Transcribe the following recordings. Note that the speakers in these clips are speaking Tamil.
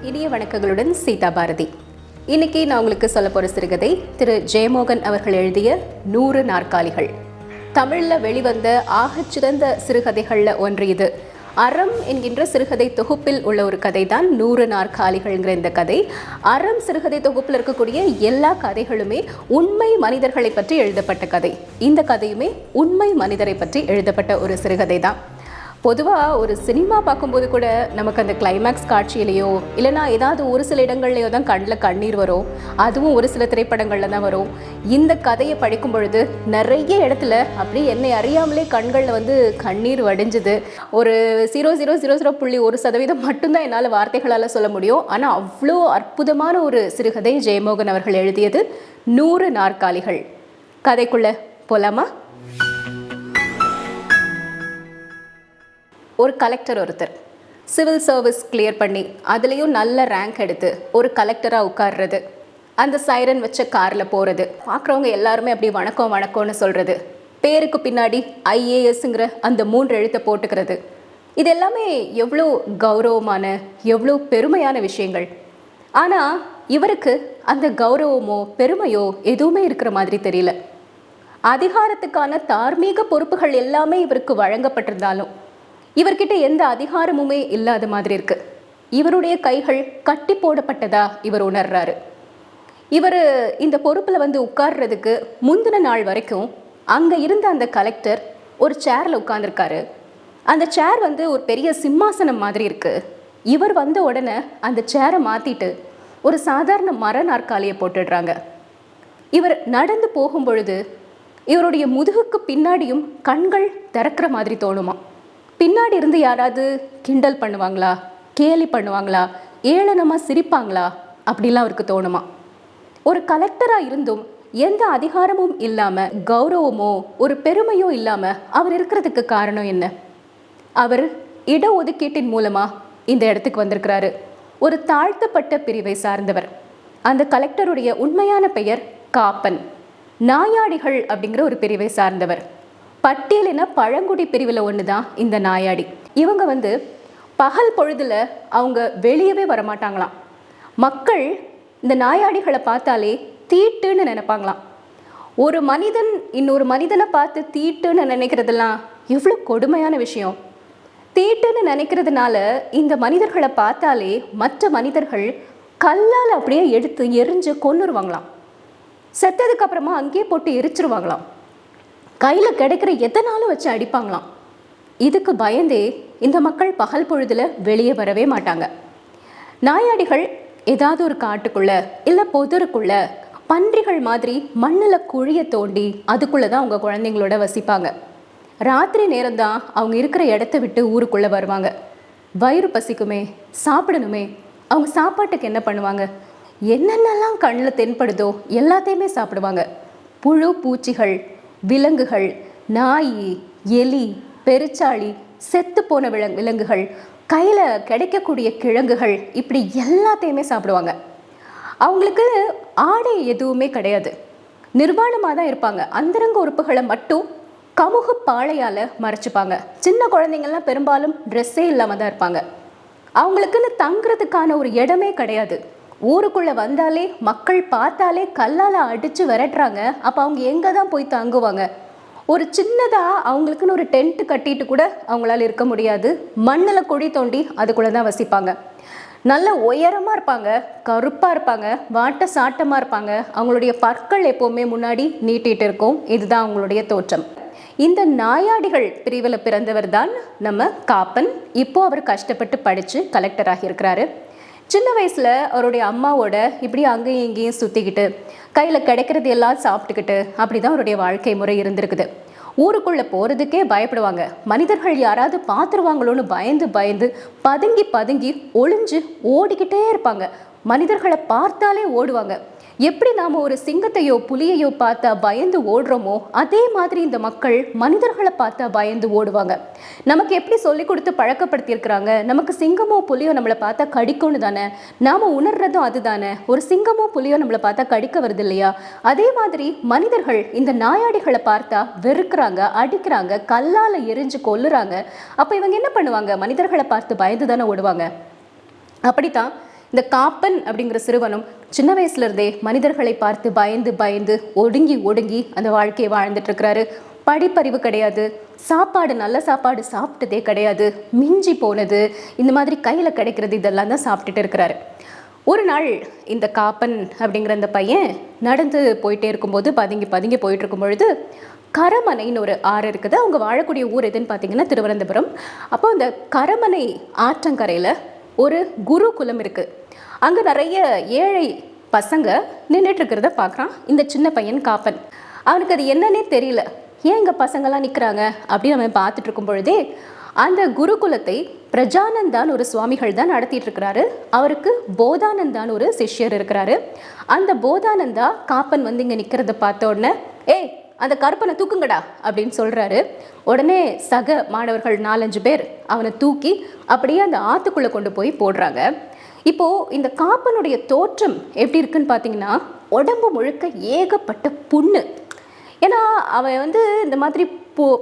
இனிய வணக்கங்களுடன் சீதா பாரதி. இன்னைக்கு நான் உங்களுக்கு சொல்ல போகிற சிறுகதை திரு ஜெயமோகன் அவர்கள் எழுதிய 100 நாற்காலிகள். தமிழில் வெளிவந்த ஆகச்சிறந்த சிறுகதைகளில் ஒன்று இது. அறம் என்கின்ற சிறுகதை தொகுப்பில் உள்ள ஒரு கதை தான் 100 நாற்காலிகள்ங்கிற இந்த கதை. அறம் சிறுகதை தொகுப்பில் இருக்கக்கூடிய எல்லா கதைகளுமே உண்மை மனிதர்களை பற்றி எழுதப்பட்ட கதை. இந்த கதையுமே உண்மை மனிதரை பற்றி எழுதப்பட்ட ஒரு சிறுகதை தான். பொதுவாக ஒரு சினிமா பார்க்கும்போது கூட நமக்கு அந்த கிளைமேக்ஸ் காட்சியிலையோ இல்லைனா ஏதாவது ஒரு சில இடங்கள்லையோ தான் கண்ணில் கண்ணீர் வரும். அதுவும் ஒரு சில திரைப்படங்களில் தான் வரும். இந்த கதையை படிக்கும் பொழுது நிறைய இடத்துல அப்படியே என்னை அறியாமலே கண்களில் கண்ணீர் வடிஞ்சுது. ஒரு 0.0001% மட்டும்தான் என்னால் வார்த்தைகளால் சொல்ல முடியும். ஆனால் அவ்வளோ அற்புதமான ஒரு சிறுகதை ஜெயமோகன் அவர்கள் எழுதியது 100 நாற்காலிகள். கதைக்குள்ளே போலாமா? ஒரு கலெக்டர் ஒருத்தர் சிவில் சர்வீஸ் கிளியர் பண்ணி அதுலேயும் நல்ல ரேங்க் எடுத்து ஒரு கலெக்டராக உட்கார்றது, அந்த சைரன் வச்ச காரில் போகிறது, பார்க்குறவங்க எல்லாருமே அப்படி வணக்கம் வணக்கம்னு சொல்கிறது, பேருக்கு பின்னாடி IASங்கிற அந்த 3 எழுத்தை போட்டுக்கிறது, இது எல்லாமே எவ்வளோ கௌரவமான எவ்வளோ பெருமையான விஷயங்கள். ஆனால் இவருக்கு அந்த கௌரவமோ பெருமையோ எதுவுமே இருக்கிற மாதிரி தெரியல. அதிகாரத்துக்கான தார்மீக பொறுப்புகள் எல்லாமே இவருக்கு வழங்கப்பட்டிருந்தாலும் இவர்கிட்ட எந்த அதிகாரமுமே இல்லாத மாதிரி இருக்கு. இவருடைய கைகள் கட்டி போடப்பட்டதா இவர் உணர்றாரு. இவர் இந்த பொறுப்பில் உட்கார்றதுக்கு முந்தின நாள் வரைக்கும் அங்கே இருந்த அந்த கலெக்டர் ஒரு சேரில் உட்கார்ந்துருக்காரு. அந்த சேர் ஒரு பெரிய சிம்மாசனம் மாதிரி இருக்கு. இவர் வந்த உடனே அந்த சேரை மாற்றிட்டு ஒரு சாதாரண மர நாற்காலியை போட்டுடுறாங்க. இவர் நடந்து போகும் பொழுது இவருடைய முதுகுக்கு பின்னாடியும் கண்கள் திறக்கிற மாதிரி தோணுமா. பின்னாடி இருந்து யாராவது கிண்டல் பண்ணுவாங்களா, கேலி பண்ணுவாங்களா, ஏளனமாக சிரிப்பாங்களா, அப்படிலாம் அவருக்கு தோணுமா. ஒரு கலெக்டராக இருந்தும் எந்த அதிகாரமும் இல்லாமல் கௌரவமோ ஒரு பெருமையோ இல்லாமல் அவர் இருக்கிறதுக்கு காரணம் என்ன? அவர் இடஒதுக்கீட்டின் மூலமாக இந்த இடத்துக்கு வந்திருக்கிறாரு. ஒரு தாழ்த்தப்பட்ட பிரிவை சார்ந்தவர். அந்த கலெக்டருடைய உண்மையான பெயர் காப்பன். நாயாடிகள் அப்படிங்கிற ஒரு பிரிவை சார்ந்தவர். பட்டியலின பழங்குடி பிரிவில் ஒன்று தான் இந்த நாயாடி. இவங்க பகல் பொழுதுல அவங்க வெளியவே வரமாட்டாங்களாம். மக்கள் இந்த நாயாடிகளை பார்த்தாலே தீட்டுன்னு நினைப்பாங்களாம். ஒரு மனிதன் இன்னொரு மனிதனை பார்த்து தீட்டுன்னு நினைக்கிறதெல்லாம் எவ்வளோ கொடுமையான விஷயம். தீட்டுன்னு நினைக்கிறதுனால இந்த மனிதர்களை பார்த்தாலே மற்ற மனிதர்கள் கல்லால் அப்படியே எடுத்து எரிஞ்சு கொன்னுருவாங்களாம். செத்ததுக்கு அப்புறமா அங்கேயே போட்டு எரிச்சிருவாங்களாம். கையில் கிடைக்கிற எதனாலும் வச்சு அடிப்பாங்களாம். இதுக்கு பயந்தே இந்த மக்கள் பகல் பொழுதுல வெளியே வரவே மாட்டாங்க. நாயாடிகள் ஏதாவது ஒரு காட்டுக்குள்ள இல்லை பொதருக்குள்ள பன்றிகள் மாதிரி மண்ணில் குழிய தோண்டி அதுக்குள்ளே தான் அவங்க குழந்தைங்களோட வசிப்பாங்க. ராத்திரி நேரம்தான் அவங்க இருக்கிற இடத்த விட்டு ஊருக்குள்ளே வருவாங்க. வயிறு பசிக்குமே, சாப்பிடணுமே. அவங்க சாப்பாட்டுக்கு என்ன பண்ணுவாங்க? என்னென்னலாம் கண்ணில் தென்படுதோ எல்லாத்தையுமே சாப்பிடுவாங்க. புழு பூச்சிகள், விலங்குகள், நாய், எலி, பெருச்சாளி, செத்து போன விலங்குகள், கையில் கிடைக்கக்கூடிய கிழங்குகள், இப்படி எல்லாத்தையுமே சாப்பிடுவாங்க. அவங்களுக்கு ஆடை எதுவுமே கிடையாது. நிர்வாணமாக தான் இருப்பாங்க. அந்தரங்க உறுப்புகளை மட்டும் கமுகு பாளையால் மறைச்சிப்பாங்க. சின்ன குழந்தைங்கள்லாம் பெரும்பாலும் ட்ரெஸ்ஸே இல்லாமல் தான் இருப்பாங்க. அவங்களுக்குன்னு தங்குறதுக்கான ஒரு இடமே கிடையாது. ஊருக்குள்ளே வந்தாலே மக்கள் பார்த்தாலே கல்லால் அடித்து விரட்டுறாங்க. அப்போ அவங்க எங்கே தான் போய் தங்குவாங்க? ஒரு சின்னதாக அவங்களுக்குன்னு ஒரு டென்ட்டு கட்டிட்டு கூட அவங்களால இருக்க முடியாது. மண்ணில் குழி தோண்டி அதுக்குள்ளே தான் வசிப்பாங்க. நல்ல உயரமாக இருப்பாங்க, கருப்பாக இருப்பாங்க, வாட்ட சாட்டமாக இருப்பாங்க. அவங்களுடைய பற்கள் எப்போவுமே முன்னாடி நீட்டிகிட்டு இருக்கும். இதுதான் அவங்களுடைய தோற்றம். இந்த நாயாடிகள் பிரிவில் பிறந்தவர் தான் நம்ம காப்பன். இப்போது அவர் கஷ்டப்பட்டு படித்து கலெக்டர் ஆகியிருக்கிறாரு. சின்ன வயசில் அவருடைய அம்மாவோட இப்படி அங்கேயும் இங்கேயும் சுற்றிக்கிட்டு கையில் கிடைக்கிறது எல்லாம் சாப்பிட்டுக்கிட்டு அப்படி தான் அவருடைய வாழ்க்கை முறை இருந்திருக்குது. ஊருக்குள்ளே போகிறதுக்கே பயப்படுவாங்க. மனிதர்கள் யாராவது பார்த்துருவாங்களோன்னு பயந்து பயந்து பதுங்கி பதுங்கி ஒளிஞ்சு ஓடிக்கிட்டே இருப்பாங்க. மனிதர்களை பார்த்தாலே ஓடுவாங்க. எப்படி நாம் ஒரு சிங்கத்தையோ புலியையோ பார்த்தா பயந்து ஓடுறோமோ அதே மாதிரி இந்த மக்கள் மனிதர்களை பார்த்தா பயந்து ஓடுவாங்க. நமக்கு எப்படி சொல்லி கொடுத்து பழக்கப்படுத்தியிருக்கிறாங்க? நமக்கு சிங்கமோ புலியோ நம்மளை பார்த்தா கடிக்கும்னு தானே நாம் உணர்றதும் அதுதானே. ஒரு சிங்கமோ புலியோ நம்மளை பார்த்தா கடிக்க வருது இல்லையா? அதே மாதிரி மனிதர்கள் இந்த நாயாடிகளை பார்த்தா வெறுக்கிறாங்க, அடிக்கிறாங்க, கல்லால் எரிஞ்சு கொல்லுறாங்க. அப்போ இவங்க என்ன பண்ணுவாங்க? மனிதர்களை பார்த்து பயந்து தானே ஓடுவாங்க. அப்படித்தான் இந்த காப்பன் அப்படிங்கிற சிறுவனும் சின்ன வயசுல இருந்தே மனிதர்களை பார்த்து பயந்து பயந்து ஒடுங்கி ஒடுங்கி அந்த வாழ்க்கையை வாழ்ந்துட்டு இருக்கிறாரு. படிப்பறிவு கிடையாது, சாப்பாடு நல்ல சாப்பாடு சாப்பிட்டதே கிடையாது, மிஞ்சி போனது இந்த மாதிரி கையில் கிடைக்கிறது இதெல்லாம் தான் சாப்பிட்டுட்டு இருக்கிறாரு. ஒரு நாள் இந்த காப்பன் அப்படிங்கிற அந்த பையன் நடந்து போயிட்டே இருக்கும்போது பதுங்கி பதுங்கி போயிட்டு இருக்கும் பொழுது கரமனைன்னு ஒரு ஆறு இருக்குது. அவங்க வாழக்கூடிய ஊர் எதுன்னு பார்த்தீங்கன்னா திருவனந்தபுரம். அப்போ அந்த கரமனை ஆற்றங்கரையில் ஒரு குருகுலம் இருக்குது. அங்கே நிறைய ஏழை பசங்க நின்றுட்டு இருக்கிறத பார்க்குறான் இந்த சின்ன பையன் காப்பன். அவனுக்கு அது என்னன்னே தெரியல, ஏன் இங்கே பசங்கள்லாம் நிற்கிறாங்க அப்படின்னு அவன் பார்த்துட்டு இருக்கும் பொழுதே அந்த குருகுலத்தை பிரஜானந்தான்னு ஒரு சுவாமிகள் தான் நடத்திட்டு இருக்கிறாரு. அவருக்கு போதானந்தான்னு ஒரு சிஷ்யர் இருக்கிறாரு. அந்த போதானந்தா காப்பன் வந்து இங்கே நிற்கிறத பார்த்த உடனே ஏய் அந்த கருப்பனை தூக்குங்கடா அப்படின்னு சொல்கிறாரு. உடனே சக மாணவர்கள் 4-5 பேர் அவனை தூக்கி அப்படியே அந்த ஆற்றுக்குள்ளே கொண்டு போய் போடுறாங்க. இப்போது இந்த காப்பனுடைய தோற்றம் எப்படி இருக்குன்னு பார்த்தீங்கன்னா உடம்பு முழுக்க ஏகப்பட்ட புண்ணு. ஏன்னா அவன் வந்து இந்த மாதிரி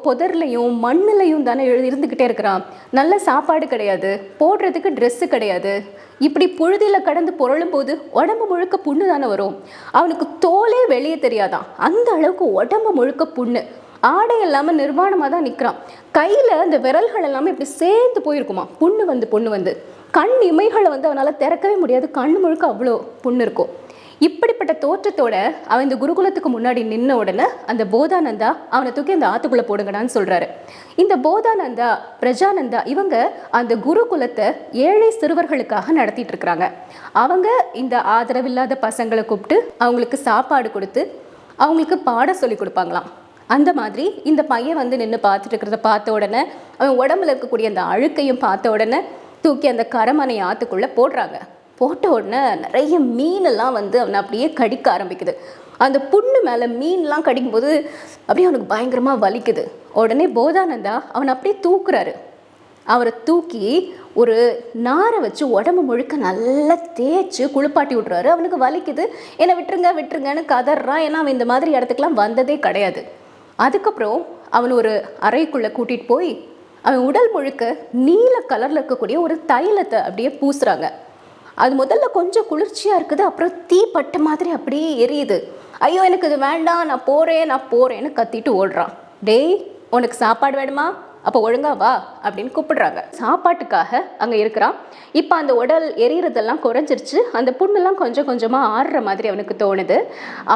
புதர்லையும் மண்ணுலையும் தானே இருந்துக்கிட்டே இருக்கிறான். நல்ல சாப்பாடு கிடையாது, போடுறதுக்கு ட்ரெஸ்ஸு கிடையாது. இப்படி புழுதியில் கடந்து புரளும் போது உடம்பு முழுக்க புண்ணு தானே வரும். அவனுக்கு தோலே வெளியே தெரியாதான், அந்த அளவுக்கு உடம்பு முழுக்க புண்ணு. ஆடை இல்லாமல் நிர்வாணமாக தான் நிற்கிறான். கையில் அந்த விரல்கள் எல்லாமே இப்படி சேர்ந்து போயிருக்குமா, புண்ணு வந்து கண் இமைகளை வந்து அவனால் திறக்கவே முடியாது, கண் முழுக்க அவ்வளோ புண்ணு இருக்கும். இப்படிப்பட்ட தோற்றத்தோட அவன் இந்த குருகுலத்துக்கு முன்னாடி நின்ன உடனே அந்த போதானந்தா அவனை தூக்கி அந்த ஆற்றுக்குள்ளே போடுங்கடான்னு சொல்கிறாரு. இந்த போதானந்தா பிரஜானந்தா இவங்க அந்த குருகுலத்தை ஏழை சிறுவர்களுக்காக நடத்திட்டு இருக்கிறாங்க. அவங்க இந்த ஆதரவில்லாத பசங்களை கூப்பிட்டு அவங்களுக்கு சாப்பாடு கொடுத்து அவங்களுக்கு பாடம் சொல்லி கொடுப்பாங்களாம். அந்த மாதிரி இந்த பையன் வந்து நின்று பார்த்துட்டு இருக்கிறத பார்த்த உடனே அவன் உடம்புல இருக்கக்கூடிய அந்த அழுக்கையும் பார்த்த உடனே தூக்கி அந்த கரமனை ஆற்றுக்குள்ளே போடுறாங்க. போட்ட உடனே நிறைய மீனெல்லாம் வந்து அவனை அப்படியே கடிக்க ஆரம்பிக்குது. அந்த புண்ணு மேலே மீன்லாம் கடிக்கும்போது அப்படியே அவனுக்கு பயங்கரமாக வலிக்குது. உடனே போதானந்தா அவனை அப்படியே தூக்குறாரு. அவரை தூக்கி ஒரு நாரை வச்சு உடம்பு முழுக்க நல்லா தேய்ச்சி குளிப்பாட்டி விட்றாரு. அவனுக்கு வலிக்குது, என்னை விட்டுருங்கன்னு கதறான். ஏன்னா அவன் இந்த மாதிரி இடத்துக்குலாம் வந்ததே கிடையாது. அதுக்கப்புறம் அவன் ஒரு அறைக்குள்ளே கூட்டிகிட்டு போய் அவன் உடல் முழுக்க நீல கலரில் இருக்கக்கூடிய ஒரு தைலத்தை அப்படியே பூசுகிறாங்க. அது முதல்ல கொஞ்சம் குளிர்ச்சியாக இருக்குது, அப்புறம் தீ பட்ட மாதிரி அப்படியே எரியுது. ஐயோ எனக்கு இது வேண்டாம், நான் போகிறேன்னு கத்திட்டு ஓடுறான். டேய் உனக்கு சாப்பாடு வேணுமா, அப்போ ஒழுங்கா வா அப்படின்னு கூப்பிடுறாங்க. சாப்பாட்டுக்காக அங்கே இருக்கிறான். இப்போ அந்த உடல் எரியறதெல்லாம் குறைஞ்சிருச்சு, அந்த புண்ணெல்லாம் கொஞ்சம் கொஞ்சமாக ஆறுற மாதிரி அவனுக்கு தோணுது.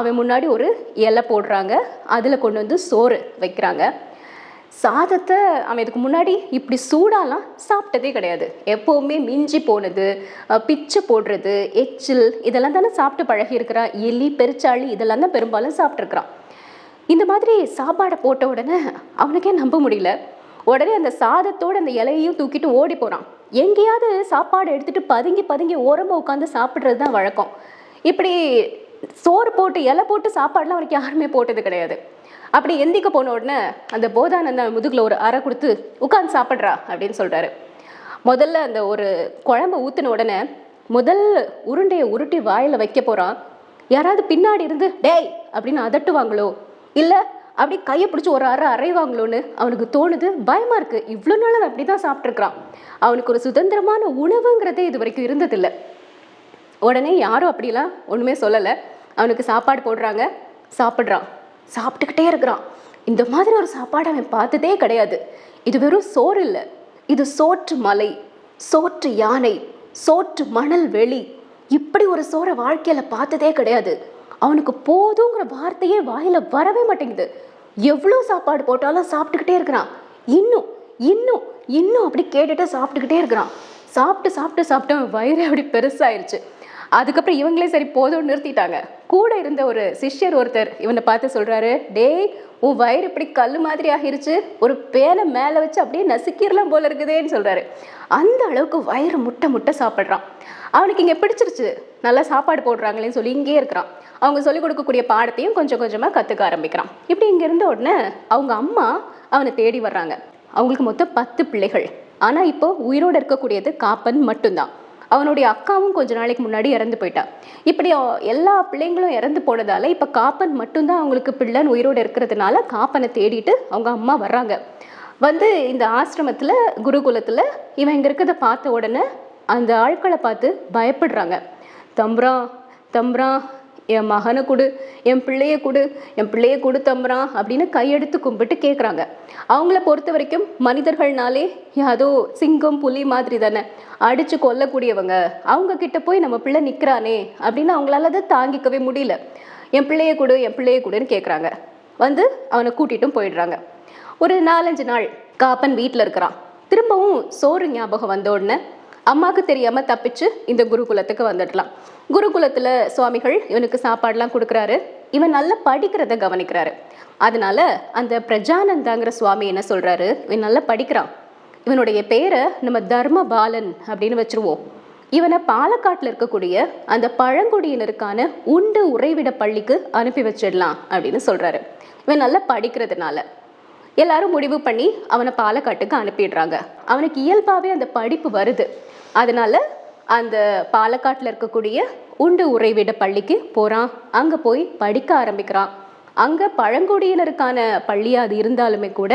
அவன் முன்னாடி ஒரு இலை போடுறாங்க, அதில் கொண்டு வந்து சோறு வைக்கிறாங்க. சாதத்தை அவன் இதுக்கு முன்னாடி இப்படி சூடாலாம் சாப்பிட்டதே கிடையாது. எப்போவுமே மிஞ்சி போனது, பிச்சை போடுறது, எச்சில் இதெல்லாம் தானே சாப்பிட்டு பழகி இருக்கிறான். எலி பெருச்சாளி இதெல்லாம் தான் பெரும்பாலும் சாப்பிட்ருக்குறான். இந்த மாதிரி சாப்பாடை போட்ட உடனே அவனுக்கே நம்ப முடியல. உடனே அந்த சாதத்தோடு அந்த இலையையும் தூக்கிட்டு ஓடி போகிறான். எங்கேயாவது சாப்பாடு எடுத்துகிட்டு பதுங்கி பதுங்கி ஓரமாக உட்காந்து சாப்பிட்றது தான் வழக்கம். இப்படி சோறு போட்டு இலை போட்டு சாப்பாடுலாம் அவனுக்கு யாருமே போட்டது கிடையாது. அப்படி எந்திக்க போன உடனே அந்த போதானந்தா முதுகில் ஒரு அறை கொடுத்து உட்காந்து சாப்பிட்றா அப்படின்னு சொல்கிறாரு. முதல்ல அந்த ஒரு குழம்பு ஊற்றின உடனே முதல் உருண்டையை உருட்டி வாயில் வைக்க போகிறான். யாராவது பின்னாடி இருந்து டேய் அப்படின்னு அதட்டுவாங்களோ, இல்லை அப்படி கையை பிடிச்சி ஒரு அரைவாங்களோன்னு அவனுக்கு தோணுது. பயமாக இருக்குது. இவ்வளோ நாள் அவன் அப்படி தான் சாப்பிட்ருக்குறான். அவனுக்கு ஒரு சுதந்திரமான உணவுங்கிறதே இது வரைக்கும் இருந்ததில்லை. உடனே யாரும் அப்படிலாம் ஒன்றுமே சொல்லலை. அவனுக்கு சாப்பாடு போடுறாங்க, சாப்பிட்றான், சாப்பிட்டுக்கிட்டே இருக்கிறான். இந்த மாதிரி ஒரு சாப்பாடு அவன் பார்த்ததே கிடையாது. இது வெறும் சோறு இல்லை, இது சோற்று மலை, சோற்று யானை, சோற்று மணல் வெளி. இப்படி ஒரு சோறை வாழ்க்கையில் பார்த்ததே கிடையாது. அவனுக்கு போதுங்கிற வார்த்தையே வாயில் வரவே மாட்டேங்குது. எவ்வளோ சாப்பாடு போட்டாலும் சாப்பிட்டுக்கிட்டே இருக்கிறான். இன்னும் இன்னும் இன்னும் அப்படி கேட்டுட்டு சாப்பிட்டுக்கிட்டே இருக்கிறான். சாப்பிட்டு அவன் வயிறு அப்படி பெருசாயிருச்சு. அதுக்கப்புறம் இவங்களே சரி போதும்னு நிறுத்திட்டாங்க. கூட இருந்த ஒரு சிஷ்யர் ஒருத்தர் இவனை பார்த்து சொல்கிறாரு, டேய் உன் வயிறு இப்படி கல் மாதிரி ஆகிருச்சு, ஒரு பேனை மேலே வச்சு அப்படியே நசுக்கிடலாம் போல இருக்குதேன்னு சொல்கிறாரு. அந்த அளவுக்கு வயிறு முட்டை சாப்பிட்றான். அவனுக்கு இங்கே பிடிச்சிருச்சு, நல்லா சாப்பாடு போடுறாங்களேன்னு சொல்லி இங்கே இருக்கிறான். அவங்க சொல்லிக் கொடுக்கக்கூடிய பாடத்தையும் கொஞ்சம் கொஞ்சமாக கற்றுக்க ஆரம்பிக்கிறான். இப்படி இங்கே இருந்த உடனே அவங்க அம்மா அவனை தேடி வர்றாங்க. அவங்களுக்கு மொத்தம் 10 பிள்ளைகள். ஆனால் இப்போ உயிரோடு இருக்கக்கூடியது காப்பன் மட்டும்தான். அவனுடைய அக்காவும் கொஞ்ச நாளைக்கு முன்னாடி இறந்து போயிட்டா. இப்படி எல்லா பிள்ளைங்களும் இறந்து போனதால இப்போ காப்பன் மட்டும்தான் அவங்களுக்கு பிள்ளைன்னு உயிரோடு இருக்கிறதுனால காப்பனை தேடிட்டு அவங்க அம்மா வர்றாங்க. வந்து இந்த ஆசிரமத்தில் குருகுலத்தில் இவன் இங்கே இருக்கிறத பார்த்த உடனே அந்த ஆட்களை பார்த்து பயப்படுறாங்க. தம்புரான் தம்புரான், என் மகனை கொடு, என் பிள்ளையை கொடு, என் பிள்ளையை கொடு தம்புரான் அப்படின்னு கையெடுத்து கும்பிட்டு கேட்குறாங்க. அவங்கள பொறுத்த வரைக்கும் மனிதர்கள்னாலே ஏதோ சிங்கம் புலி மாதிரி தானே, அடித்து கொல்லக்கூடியவங்க. அவங்க கிட்ட போய் நம்ம பிள்ளை நிற்கிறானே அப்படின்னு அவங்களால அதை தாங்கிக்கவே முடியல. என் பிள்ளையை கொடு, என் பிள்ளையை கொடுன்னு கேட்குறாங்க. வந்து அவனை கூட்டிட்டும் போயிடுறாங்க. ஒரு 4-5 நாள் காப்பன் வீட்டில் இருக்கிறான். திரும்பவும் சோறு ஞாபகம் வந்த உடனே அம்மாவுக்கு தெரியாமல் தப்பிச்சு இந்த குருகுலத்துக்கு வந்துடலாம். குருகுலத்தில் சுவாமிகள் இவனுக்கு சாப்பாடெலாம் கொடுக்குறாரு. இவன் நல்லா படிக்கிறத கவனிக்கிறாரு. அதனால அந்த பிரஜானந்தாங்கிற சுவாமி என்ன சொல்கிறாரு, இவன் நல்லா படிக்கிறான், இவனுடைய பேரை நம்ம தர்மபாலன் அப்படின்னு வச்சுருவோம். இவனை பாலக்காட்டில் இருக்கக்கூடிய அந்த பழங்குடியினருக்கான உண்டு உறைவிட பள்ளிக்கு அனுப்பி வச்சிடலாம் அப்படின்னு சொல்கிறாரு. இவன் நல்லா படிக்கிறதுனால எல்லாரும் முடிவு பண்ணி அவனை பாலக்காட்டுக்கு அனுப்பிடுறாங்க. அவனுக்கு இயல்பாகவே அந்த படிப்பு வருது. அதனால அந்த பாலக்காட்டில் இருக்கக்கூடிய உண்டு உறைவிட பள்ளிக்கு போகிறான். அங்கே போய் படிக்க ஆரம்பிக்கிறான். அங்கே பழங்குடியினருக்கான பள்ளியாக அது இருந்தாலுமே கூட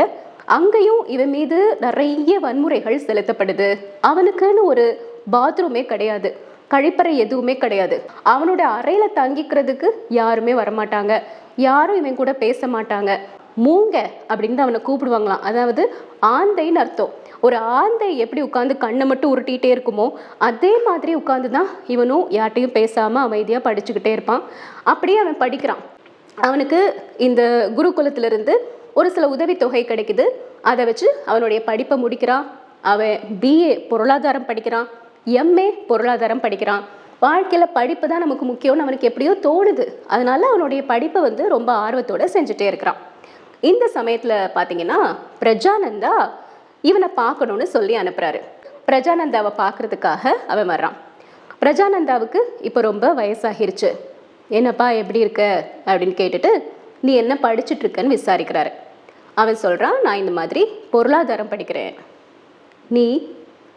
அங்கேயும் இவன் மீது நிறைய வன்முறைகள் செலுத்தப்படுது. அவனுக்குன்னு ஒரு பாத்ரூமே கிடையாது, கழிப்பறை எதுவுமே கிடையாது. அவனோட அறையில் தங்கிக்கிறதுக்கு யாருமே வரமாட்டாங்க, யாரும் இவன் கூட பேச மாட்டாங்க. மூங்க அப்படின்னு அவனை கூப்பிடுவாங்களாம். அதாவது ஆந்தைன்னு அர்த்தம். ஒரு ஆந்தை எப்படி உட்காந்து கண்ணை மட்டும் உருட்டிகிட்டே இருக்குமோ அதே மாதிரி உட்காந்து தான் இவனும் யார்ட்டையும் பேசாமல் அமைதியாக படிச்சுக்கிட்டே இருப்பான். அப்படியே அவன் படிக்கிறான். அவனுக்கு இந்த குருகுலத்திலிருந்து ஒரு சில உதவித்தொகை கிடைக்குது. அதை வச்சு அவனுடைய படிப்பை முடிக்கிறான். அவன் BA பொருளாதாரம் படிக்கிறான், MA பொருளாதாரம் படிக்கிறான். வாழ்க்கையில் படிப்பு தான் நமக்கு முக்கியம்னு அவனுக்கு எப்படியோ தோணுது. அதனால அவனுடைய படிப்பை வந்து ரொம்ப ஆர்வத்தோடு செஞ்சுட்டே இருக்கிறான். இந்த சமயத்தில் பார்த்தீங்கன்னா பிரஜானந்தா இவனை பார்க்கணுன்னு சொல்லி அனுப்புகிறாரு. பிரஜானந்தாவை பார்க்குறதுக்காக அவன் வர்றான். பிரஜானந்தாவுக்கு இப்போ ரொம்ப வயசாகிருச்சு. என்னப்பா எப்படி இருக்க அப்படின்னு கேட்டுட்டு நீ என்ன படிச்சுட்ருக்கன்னு விசாரிக்கிறாரு. அவன் சொல்கிறான், நான் இந்த மாதிரி பொருளாதாரம் படிக்கிறேன், நீ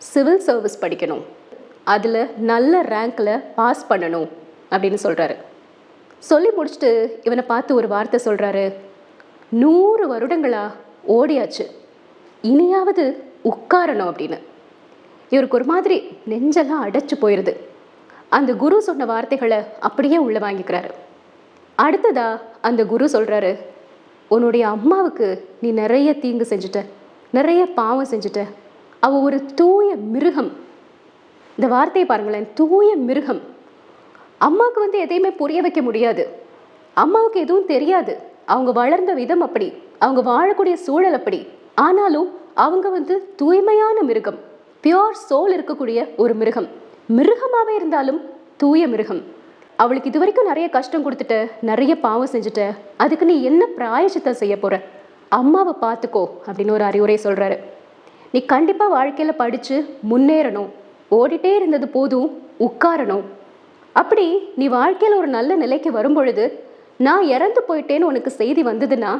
சிவில் சர்வீஸ் படிக்கணும், அதில் நல்ல ரேங்கில் பாஸ் பண்ணணும் அப்படின்னு சொல்கிறாரு. சொல்லி முடிச்சுட்டு இவனை பார்த்து ஒரு வார்த்தை சொல்கிறாரு, 100 வருடங்களா ஓடியாச்சு, இனியாவது உட்காரணும் அப்படின்னு. இவருக்கு ஒரு மாதிரி நெஞ்செல்லாம் அடைச்சு போயிடுது. அந்த குரு சொன்ன வார்த்தைகளை அப்படியே உள்ள வாங்கிக்கிறாரு. அடுத்ததா அந்த குரு சொல்கிறாரு, உன்னுடைய அம்மாவுக்கு நீ நிறைய தீங்கு செஞ்சுட்ட, நிறைய பாவம் செஞ்சுட்ட, அவள் ஒரு தூய மிருகம். இந்த வார்த்தையை பாருங்களேன், தூய மிருகம். அம்மாவுக்கு வந்து எதையுமே புரிய வைக்க முடியாது, அம்மாவுக்கு எதுவும் தெரியாது, அவங்க வளர்ந்த விதம் அப்படி, அவங்க வாழக்கூடிய சூழல் அப்படி. ஆனாலும் அவங்க வந்து தூய்மையான மிருகம், பியோர் சோல் இருக்கக்கூடிய ஒரு மிருகம். மிருகமாகவே இருந்தாலும் தூய மிருகம். அவளுக்கு இது வரைக்கும் நிறைய கஷ்டம் கொடுத்துட்ட, நிறைய பாவம் செஞ்சுட்ட, அதுக்கு நீ என்ன பிராயச்சித்தம் செய்ய போற? அம்மாவை பார்த்துக்கோ அப்படின்னு ஒரு அறிவுரை சொல்கிறாரு. நீ கண்டிப்பாக வாழ்க்கையில் படித்து முன்னேறணும், ஓடிட்டே இருந்தது போதும், உட்காரணும். அப்படி நீ வாழ்க்கையில் ஒரு நல்ல நிலைக்கு வரும்பொழுது நான் இறந்து போயிட்டேன்னு உனக்கு செய்தி வந்ததுன்னா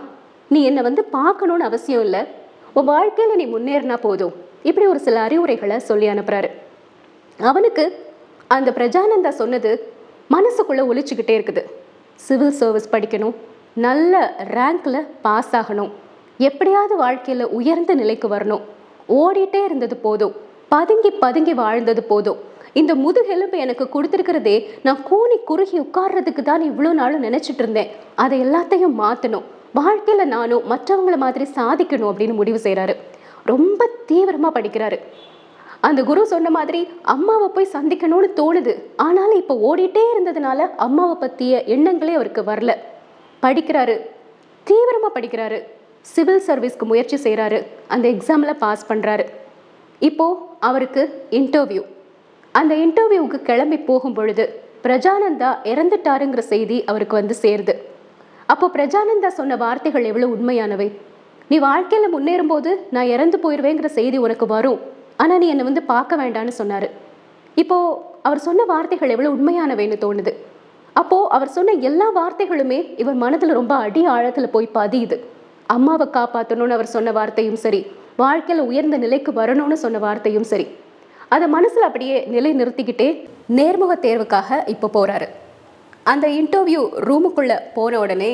நீ என்னை வந்து பார்க்கணுன்னு அவசியம் இல்லை, உன் வாழ்க்கையில் நீ முன்னேறினா போதும். இப்படி ஒரு சில அறிவுரைகளை சொல்லி அனுப்புகிறாரு. அவனுக்கு அந்த பிரஜானந்தா சொன்னது மனசுக்குள்ளே ஒழிச்சுக்கிட்டே இருக்குது. சிவில் சர்வீஸ் படிக்கணும், நல்ல ரேங்கில் பாஸ் ஆகணும், எப்படியாவது வாழ்க்கையில் உயர்ந்த நிலைக்கு வரணும், ஓடிட்டே இருந்தது போதும், பதுங்கி பதுங்கி வாழ்ந்தது போதும், இந்த முதுகெலும்பு எனக்கு கொடுத்துருக்கிறதே நான் கூனி குறுகி உட்கார்றதுக்கு தான் இவ்வளோ நாளும் நினச்சிட்டு இருந்தேன், அதை எல்லாத்தையும் மாற்றணும், வாழ்க்கையில் நானும் மற்றவங்கள மாதிரி சாதிக்கணும் அப்படின்னு முடிவு செய்கிறாரு. ரொம்ப தீவிரமாக படிக்கிறாரு. அந்த குரு சொன்ன மாதிரி அம்மாவை போய் சந்திக்கணும்னு தோணுது. ஆனாலும் இப்போ ஓடிட்டே இருந்ததுனால அம்மாவை பற்றிய எண்ணங்களே அவருக்கு வரல. படிக்கிறாரு, தீவிரமாக படிக்கிறாரு, சிவில் சர்வீஸ்க்கு முயற்சி செய்கிறாரு, அந்த எக்ஸாமில் பாஸ் பண்ணுறாரு. இப்போது அவருக்கு இன்டர்வியூ. அந்த இன்டர்வியூவுக்கு கிளம்பி போகும் பொழுது பிரஜானந்தா இறந்துட்டாருங்கிற செய்தி அவருக்கு வந்து சேருது. அப்போ பிரஜானந்தா சொன்ன வார்த்தைகள் எவ்வளோ உண்மையானவை. நீ வாழ்க்கையில் முன்னேறும் போது நான் இறந்து போயிடுவேங்கிற செய்தி உனக்கு வரும், ஆனால் நீ என்னை வந்து பார்க்க வேண்டான்னு சொன்னார். இப்போது அவர் சொன்ன வார்த்தைகள் எவ்வளோ உண்மையானவைன்னு தோணுது. அப்போது அவர் சொன்ன எல்லா வார்த்தைகளுமே இவர் மனதில் ரொம்ப அடி ஆழத்தில் போய் பதியுது. அம்மாவை காப்பாற்றணும்னு அவர் சொன்ன வார்த்தையும் சரி, வாழ்க்கையில் உயர்ந்த நிலைக்கு வரணும்னு சொன்ன வார்த்தையும் சரி, அதை மனசில் அப்படியே நிலை நிறுத்திக்கிட்டே நேர்முக தேர்வுக்காக இப்போ போகிறாரு. அந்த இன்டர்வியூ ரூமுக்குள்ளே போன உடனே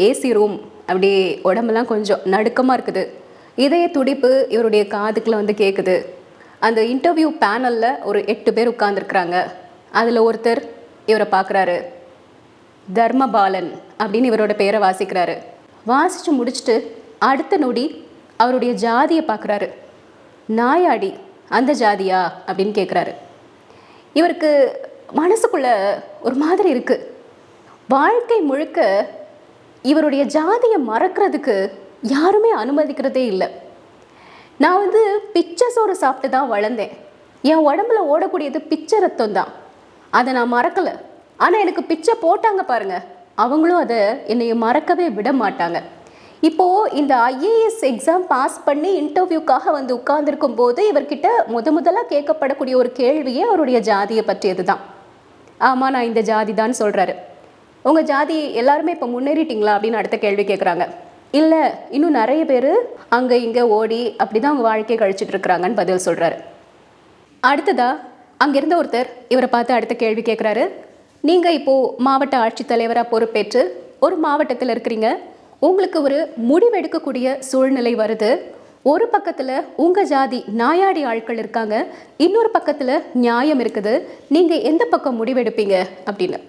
ஏசி ரூம், அப்படியே உடம்பெல்லாம் கொஞ்சம் நடுக்கமாக இருக்குது. இதய துடிப்பு இவருடைய காதுக்குள்ள வந்து கேட்குது. அந்த இன்டர்வியூ பேனலில் ஒரு 8 பேர் உட்கார்ந்துருக்குறாங்க. அதில் ஒருத்தர் இவரை பார்க்குறாரு. தர்மபாலன் அப்படின்னு இவரோட பேரை வாசிக்கிறாரு. வாசித்து முடிச்சுட்டு அடுத்த நொடி அவருடைய ஜாதியை பார்க்குறாரு. நாயாடி, அந்த ஜாதியா அப்படின்னு கேட்குறாரு. இவருக்கு மனசுக்குள்ள ஒரு மாதிரி இருக்குது. வாழ்க்கை முழுக்க இவருடைய ஜாதியை மறக்கிறதுக்கு யாருமே அனுமதிக்கிறதே இல்லை. நான் வந்து பிச்சை சோறு சாப்பிட்டு தான் வளர்ந்தேன். என் உடம்புல ஓடக்கூடியது பிச்சை ரத்தம் தான். அதை நான் மறக்கலை. ஆனால் எனக்கு பிச்சை போட்டாங்க பாருங்க, அவங்களும் அதை என்னை மறக்கவே விட மாட்டாங்க. இப்போது இந்த ஐஏஎஸ் எக்ஸாம் பாஸ் பண்ணி இன்டர்வியூக்காக வந்து உட்கார்ந்துருக்கும் போது இவர்கிட்ட முதலாக கேட்கப்படக்கூடிய ஒரு கேள்வியே அவருடைய ஜாதியை பற்றியது தான். ஆமாம், நான் இந்த ஜாதி தான் சொல்கிறாரு. உங்கள் ஜாதி எல்லாருமே இப்போ முன்னேறிட்டிங்களா அப்படின்னு அடுத்த கேள்வி கேட்குறாங்க. இல்லை, இன்னும் நிறைய பேர் அங்கே இங்கே ஓடி அப்படி தான் அவங்க வாழ்க்கையை கழிச்சிட்டு இருக்கிறாங்கன்னு பதில் சொல்கிறாரு. அடுத்ததாக அங்கேருந்த ஒருத்தர் இவரை பார்த்து அடுத்த கேள்வி கேட்குறாரு. நீங்கள் இப்போது மாவட்ட ஆட்சித்தலைவராக பொறுப்பேற்று ஒரு மாவட்டத்தில் இருக்கிறீங்க. உங்களுக்கு ஒரு முடிவெடுக்கக்கூடிய சூழ்நிலை வருது. ஒரு பக்கத்தில் உங்கள் ஜாதி நாயாடி ஆட்கள் இருக்காங்க, இன்னொரு பக்கத்தில் நியாயம் இருக்குது. நீங்கள் எந்த பக்கம் முடிவெடுப்பீங்க அப்படின்னு.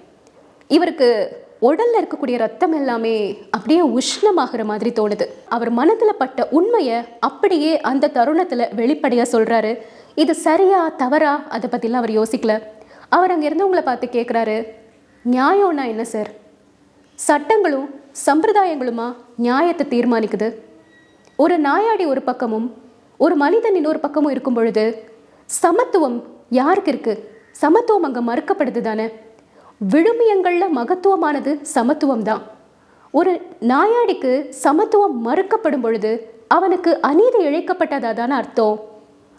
இவருக்கு உடலில் இருக்கக்கூடிய ரத்தம் எல்லாமே அப்படியே உஷ்ணமாகிற மாதிரி தோணுது. அவர் மனதில் பட்ட உண்மையை அப்படியே அந்த தருணத்தில் வெளிப்படையாக சொல்கிறாரு. இது சரியா தவறா அதை பற்றிலாம் அவர் யோசிக்கல. அவர் அங்கே இருந்தவங்களை பார்த்து கேட்குறாரு, நியாயம்னா என்ன சார்? சட்டங்களும் சம்பிரதாயங்களுமா நியாயத்தை தீர்மானிக்குது? ஒரு நாயாடி ஒரு பக்கமும் ஒரு மனிதன் இன்னொரு பக்கமும் இருக்கும் பொழுது சமத்துவம் யாருக்கு இருக்குது? சமத்துவம் அங்கே மறுக்கப்படுது தானே. விழுமியங்களில் மகத்துவமானது சமத்துவம் தான். ஒரு நாயாடிக்கு சமத்துவம் மறுக்கப்படும் பொழுது அவனுக்கு அநீதி இழைக்கப்பட்டதா தானே அர்த்தம்.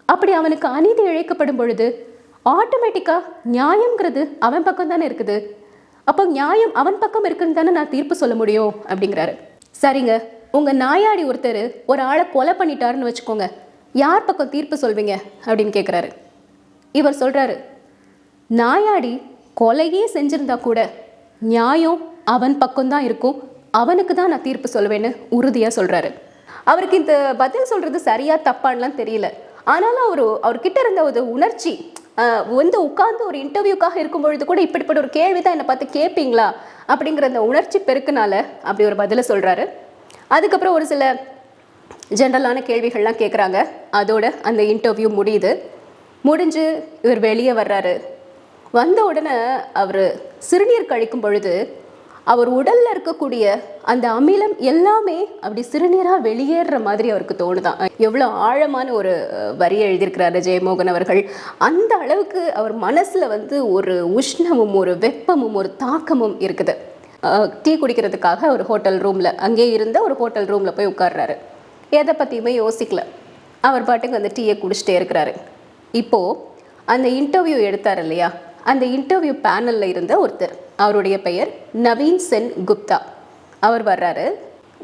அப்படி அவனுக்கு அநீதி இழைக்கப்படும் பொழுது ஆட்டோமேட்டிக்காக நியாயங்கிறது அவன் பக்கம் தானே இருக்குது. அப்போ நியாயம் அவன் பக்கம் இருக்குன்னு தானே நான் தீர்ப்பு சொல்ல முடியும் அப்படிங்கிறாரு. சரிங்க, உங்கள் நாயாடி ஒருத்தர் ஒரு ஆளை கொலை பண்ணிட்டாருன்னு வச்சுக்கோங்க, யார் பக்கம் தீர்ப்பு சொல்வீங்க அப்படின்னு கேட்குறாரு. இவர் சொல்கிறாரு, நாயாடி கொலையே செஞ்சிருந்தா கூட நியாயம் அவன் பக்கம்தான் இருக்கும், அவனுக்கு தான் நான் தீர்ப்பு சொல்வேன்னு உறுதியாக சொல்கிறாரு. அவருக்கு இந்த பதில் சொல்கிறது சரியா தப்பான்லாம் தெரியல. ஆனாலும் அவர்கிட்ட இருந்த ஒரு உணர்ச்சி வந்து உட்கார்ந்து ஒரு இன்டர்வியூக்காக இருக்கும் பொழுது கூட இப்படிப்பட்ட ஒரு கேள்வி தான் என்னை பார்த்து கேட்பீங்களா அப்படிங்கிற அந்த உணர்ச்சி பெருக்குனால அப்படி ஒரு பதிலை சொல்கிறாரு. அதுக்கப்புறம் ஒரு சில ஜென்ரலான கேள்விகள்லாம் கேட்குறாங்க. அதோட அந்த இன்டர்வியூ முடிஞ்சு இவர் வெளியே வர்றாரு. வந்த உடனே அவர் சிறுநீர் கழிக்கும் பொழுது அவர் உடலில் இருக்கக்கூடிய அந்த அமிலம் எல்லாமே அப்படி சிறுநீராக வெளியேற மாதிரி அவருக்கு தோணுதான். எவ்வளோ ஆழமான ஒரு வரியை எழுதியிருக்கிறாரு ஜெயமோகன் அவர்கள். அந்த அளவுக்கு அவர் மனசில் வந்து ஒரு உஷ்ணமும் ஒரு வெப்பமும் ஒரு தாக்கமும் இருக்குது. டீ குடிக்கிறதுக்காக ஒரு ஹோட்டல் ரூமில், அங்கே இருந்த ஒரு ஹோட்டல் ரூமில் போய் உட்கார்றாரு. எதை பற்றியுமே யோசிக்கல. அவர் பாட்டுக்கு வந்து டீயை குடிச்சிட்டே இருக்கிறாரு. இப்போது அந்த இன்டர்வியூ எடுத்தார் இல்லையா, அந்த இன்டர்வியூ பேனலில் இருந்த ஒருத்தர், அவருடைய பெயர் நவீன் சென் குப்தா. அவர் வர்றாரு.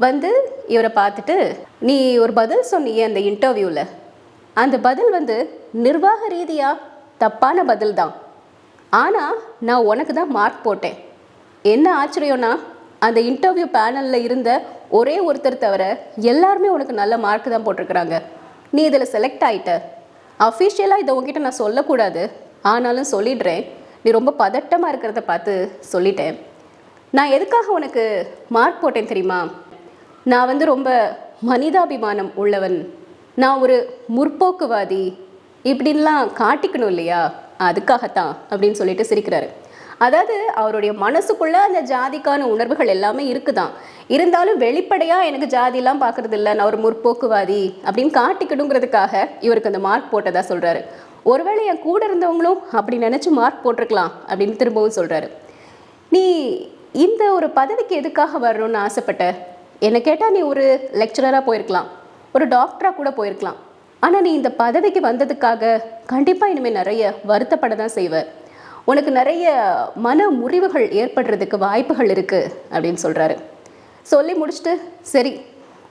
வந்து இவரை பார்த்துட்டு, நீ ஒரு பதில் சொன்னியே அந்த இன்டர்வியூவில், அந்த பதில் வந்து நிர்வாக ரீதியாக தப்பான பதில் தான், ஆனால் நான் உனக்கு தான் மார்க் போட்டேன். என்ன ஆச்சரியம்னா, அந்த இன்டர்வியூ பேனலில் இருந்த ஒரே ஒருத்தர் தவிர எல்லாருமே உனக்கு நல்ல மார்க் தான் போட்டிருக்கிறாங்க. நீ இதில் செலக்ட் ஆகிட்ட. அஃபிஷியலாக இதை உங்ககிட்ட நான் சொல்லக்கூடாது, ஆனாலும் சொல்லிடுறேன். நீ ரொம்ப பதட்டமாக இருக்கிறத பார்த்து சொல்லிட்டேன். நான் எதுக்காக உனக்கு மார்க் போட்டேன் தெரியுமா? நான் வந்து ரொம்ப மனிதாபிமானம் உள்ளவன், நான் ஒரு முற்போக்குவாதி இப்படின்லாம் காட்டிக்கணும் இல்லையா, அதுக்காகத்தான் அப்படின்னு சொல்லிட்டு சிரிக்கிறாரு. அதாவது அவருடைய மனசுக்குள்ளே அந்த ஜாதிக்கான உணர்வுகள் எல்லாமே இருக்குதான். இருந்தாலும் வெளிப்படையாக எனக்கு ஜாதியெல்லாம் பார்க்குறது இல்லை, நான் ஒரு முற்போக்குவாதி அப்படின்னு காட்டிக்கணுங்கிறதுக்காக இவருக்கு அந்த மார்க் போட்டதாக சொல்கிறாரு. ஒருவேளை என் கூட இருந்தவங்களும் அப்படி நினச்சி மார்க் போட்டிருக்கலாம் அப்படின்னு திரும்பவும் சொல்கிறாரு. நீ இந்த ஒரு பதவிக்கு எதுக்காக வரணும்னு ஆசைப்பட்ட? என்னை கேட்டால் நீ ஒரு லெக்சரராக போயிருக்கலாம், ஒரு டாக்டராக கூட போயிருக்கலாம். ஆனால் நீ இந்த பதவிக்கு வந்ததுக்காக கண்டிப்பாக இனிமேல் நிறைய வருத்தப்பட தான் செய்வ. உனக்கு நிறைய மன முறிவுகள் ஏற்படுறதுக்கு வாய்ப்புகள் இருக்குது அப்படின்னு சொல்கிறாரு. சொல்லி முடிச்சுட்டு, சரி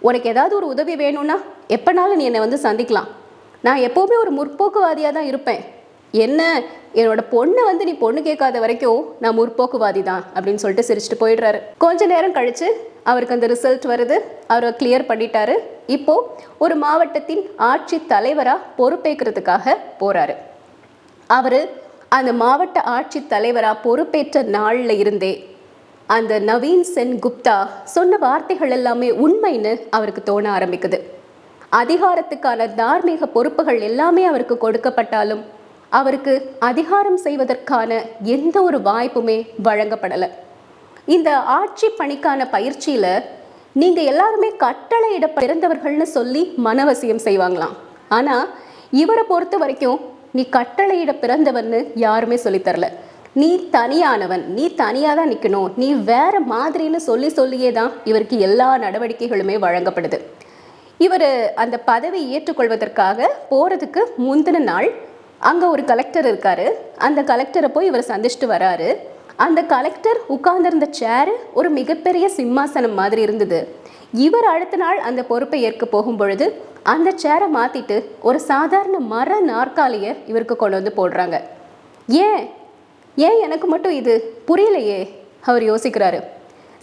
உனக்கு ஏதாவது ஒரு உதவி வேணும்னா எப்போனாலும் நீ என்னை வந்து சந்திக்கலாம், நான் எப்போவுமே ஒரு முற்போக்குவாதியாக தான் இருப்பேன், என்ன என்னோட பொண்ணை வந்து நீ பொண்ணு கேட்காத வரைக்கும் நான் முற்போக்குவாதி தான் அப்படின்னு சொல்லிட்டு சிரிச்சுட்டு போயிடுறாரு. கொஞ்ச நேரம் கழிச்சு அவருக்கு அந்த ரிசல்ட் வருது. அவரை கிளியர் பண்ணிட்டாரு. இப்போ ஒரு மாவட்டத்தின் ஆட்சி தலைவராக பொறுப்பேற்கிறதுக்காக போறாரு. அவரு அந்த மாவட்ட ஆட்சி தலைவராக பொறுப்பேற்ற நாளில் இருந்தே அந்த நவீன் சென் குப்தா சொன்ன வார்த்தைகள் எல்லாமே உண்மைன்னு அவருக்கு தோண ஆரம்பிக்குது. அதிகாரத்துக்கான தார்மீக பொறுப்புகள் எல்லாமே அவருக்கு கொடுக்கப்பட்டாலும் அவருக்கு அதிகாரம் செய்வதற்கான எந்த ஒரு வாய்ப்புமே வழங்கப்படலை. இந்த ஆட்சி பணிக்கான பயிற்சியில் நீங்கள் எல்லாருமே கட்டளையிட பிறந்தவர்கள்னு சொல்லி மனவசியம் செய்வாங்களாம். ஆனால் இவரை பொறுத்த வரைக்கும் நீ கட்டளையிட பிறந்தவன்னு யாருமே சொல்லித்தரல. நீ தனியானவன், நீ தனியாக தான் நிற்கணும், நீ வேற மாதிரின்னு சொல்லியே தான் இவருக்கு எல்லா நடவடிக்கைகளுமே வழங்கப்படுது. இவர் அந்த பதவி ஏற்றுக்கொள்வதற்காக போகிறதுக்கு முந்தின நாள் அங்கே ஒரு கலெக்டர் இருக்காரு. அந்த கலெக்டரை போய் இவர் சந்திச்சுட்டு வராரு. அந்த கலெக்டர் உட்கார்ந்திருந்த சேரு ஒரு மிகப்பெரிய சிம்மாசனம் மாதிரி இருந்தது. இவர் அடுத்த நாள் அந்த பொறுப்பை ஏற்க போகும் பொழுது அந்த சேரை மாற்றிட்டு ஒரு சாதாரண மர நாற்காலியை இவருக்கு கொண்டு வந்து போடுறாங்க. ஏன் எனக்கு மட்டும் இது புரியலையே அவர் யோசிக்கிறாரு.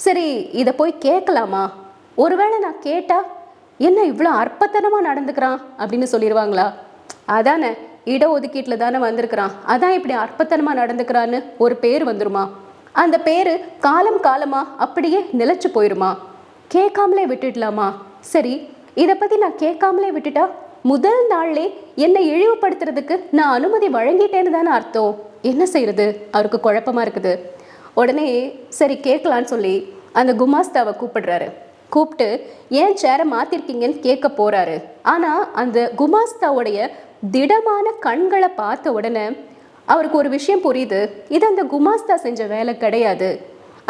சரி, இதை போய் கேட்கலாமா? ஒருவேளை நான் கேட்டால் என்ன இவ்வளோ அற்பத்தனமாக நடந்துக்கிறான் அப்படின்னு சொல்லிடுவாங்களா? அதானே, இடஒதுக்கீட்டில் தானே வந்திருக்கிறான், அதான் இப்படி அற்பத்தனமாக நடந்துக்கிறான்னு ஒரு பேர் வந்துருமா? அந்த பேர் காலம் காலமாக அப்படியே நிலைச்சு போயிடுமா? கேட்காமலே விட்டுடலாமா? சரி, இதை பற்றி நான் கேட்காமலே விட்டுட்டா முதல் நாள்லே என்னை இழிவுபடுத்துறதுக்கு நான் அனுமதி வழங்கிட்டேன்னு தானே அர்த்தம். என்ன செய்யறது? அவருக்கு குழப்பமா இருக்குது. உடனே சரி கேட்கலான்னு சொல்லி அந்த குமாஸ்தாவை கூப்பிடுறாரு. கூப்பிட்டு ஏன் சேரை மாத்திருக்கீங்கன்னு கேட்க போறாரு. ஆனா அந்த குமாஸ்தாவுடைய திடமான கண்களை பார்த்த உடனே அவருக்கு ஒரு விஷயம் புரியுது. இது அந்த குமாஸ்தா செஞ்ச வேலை கிடையாது.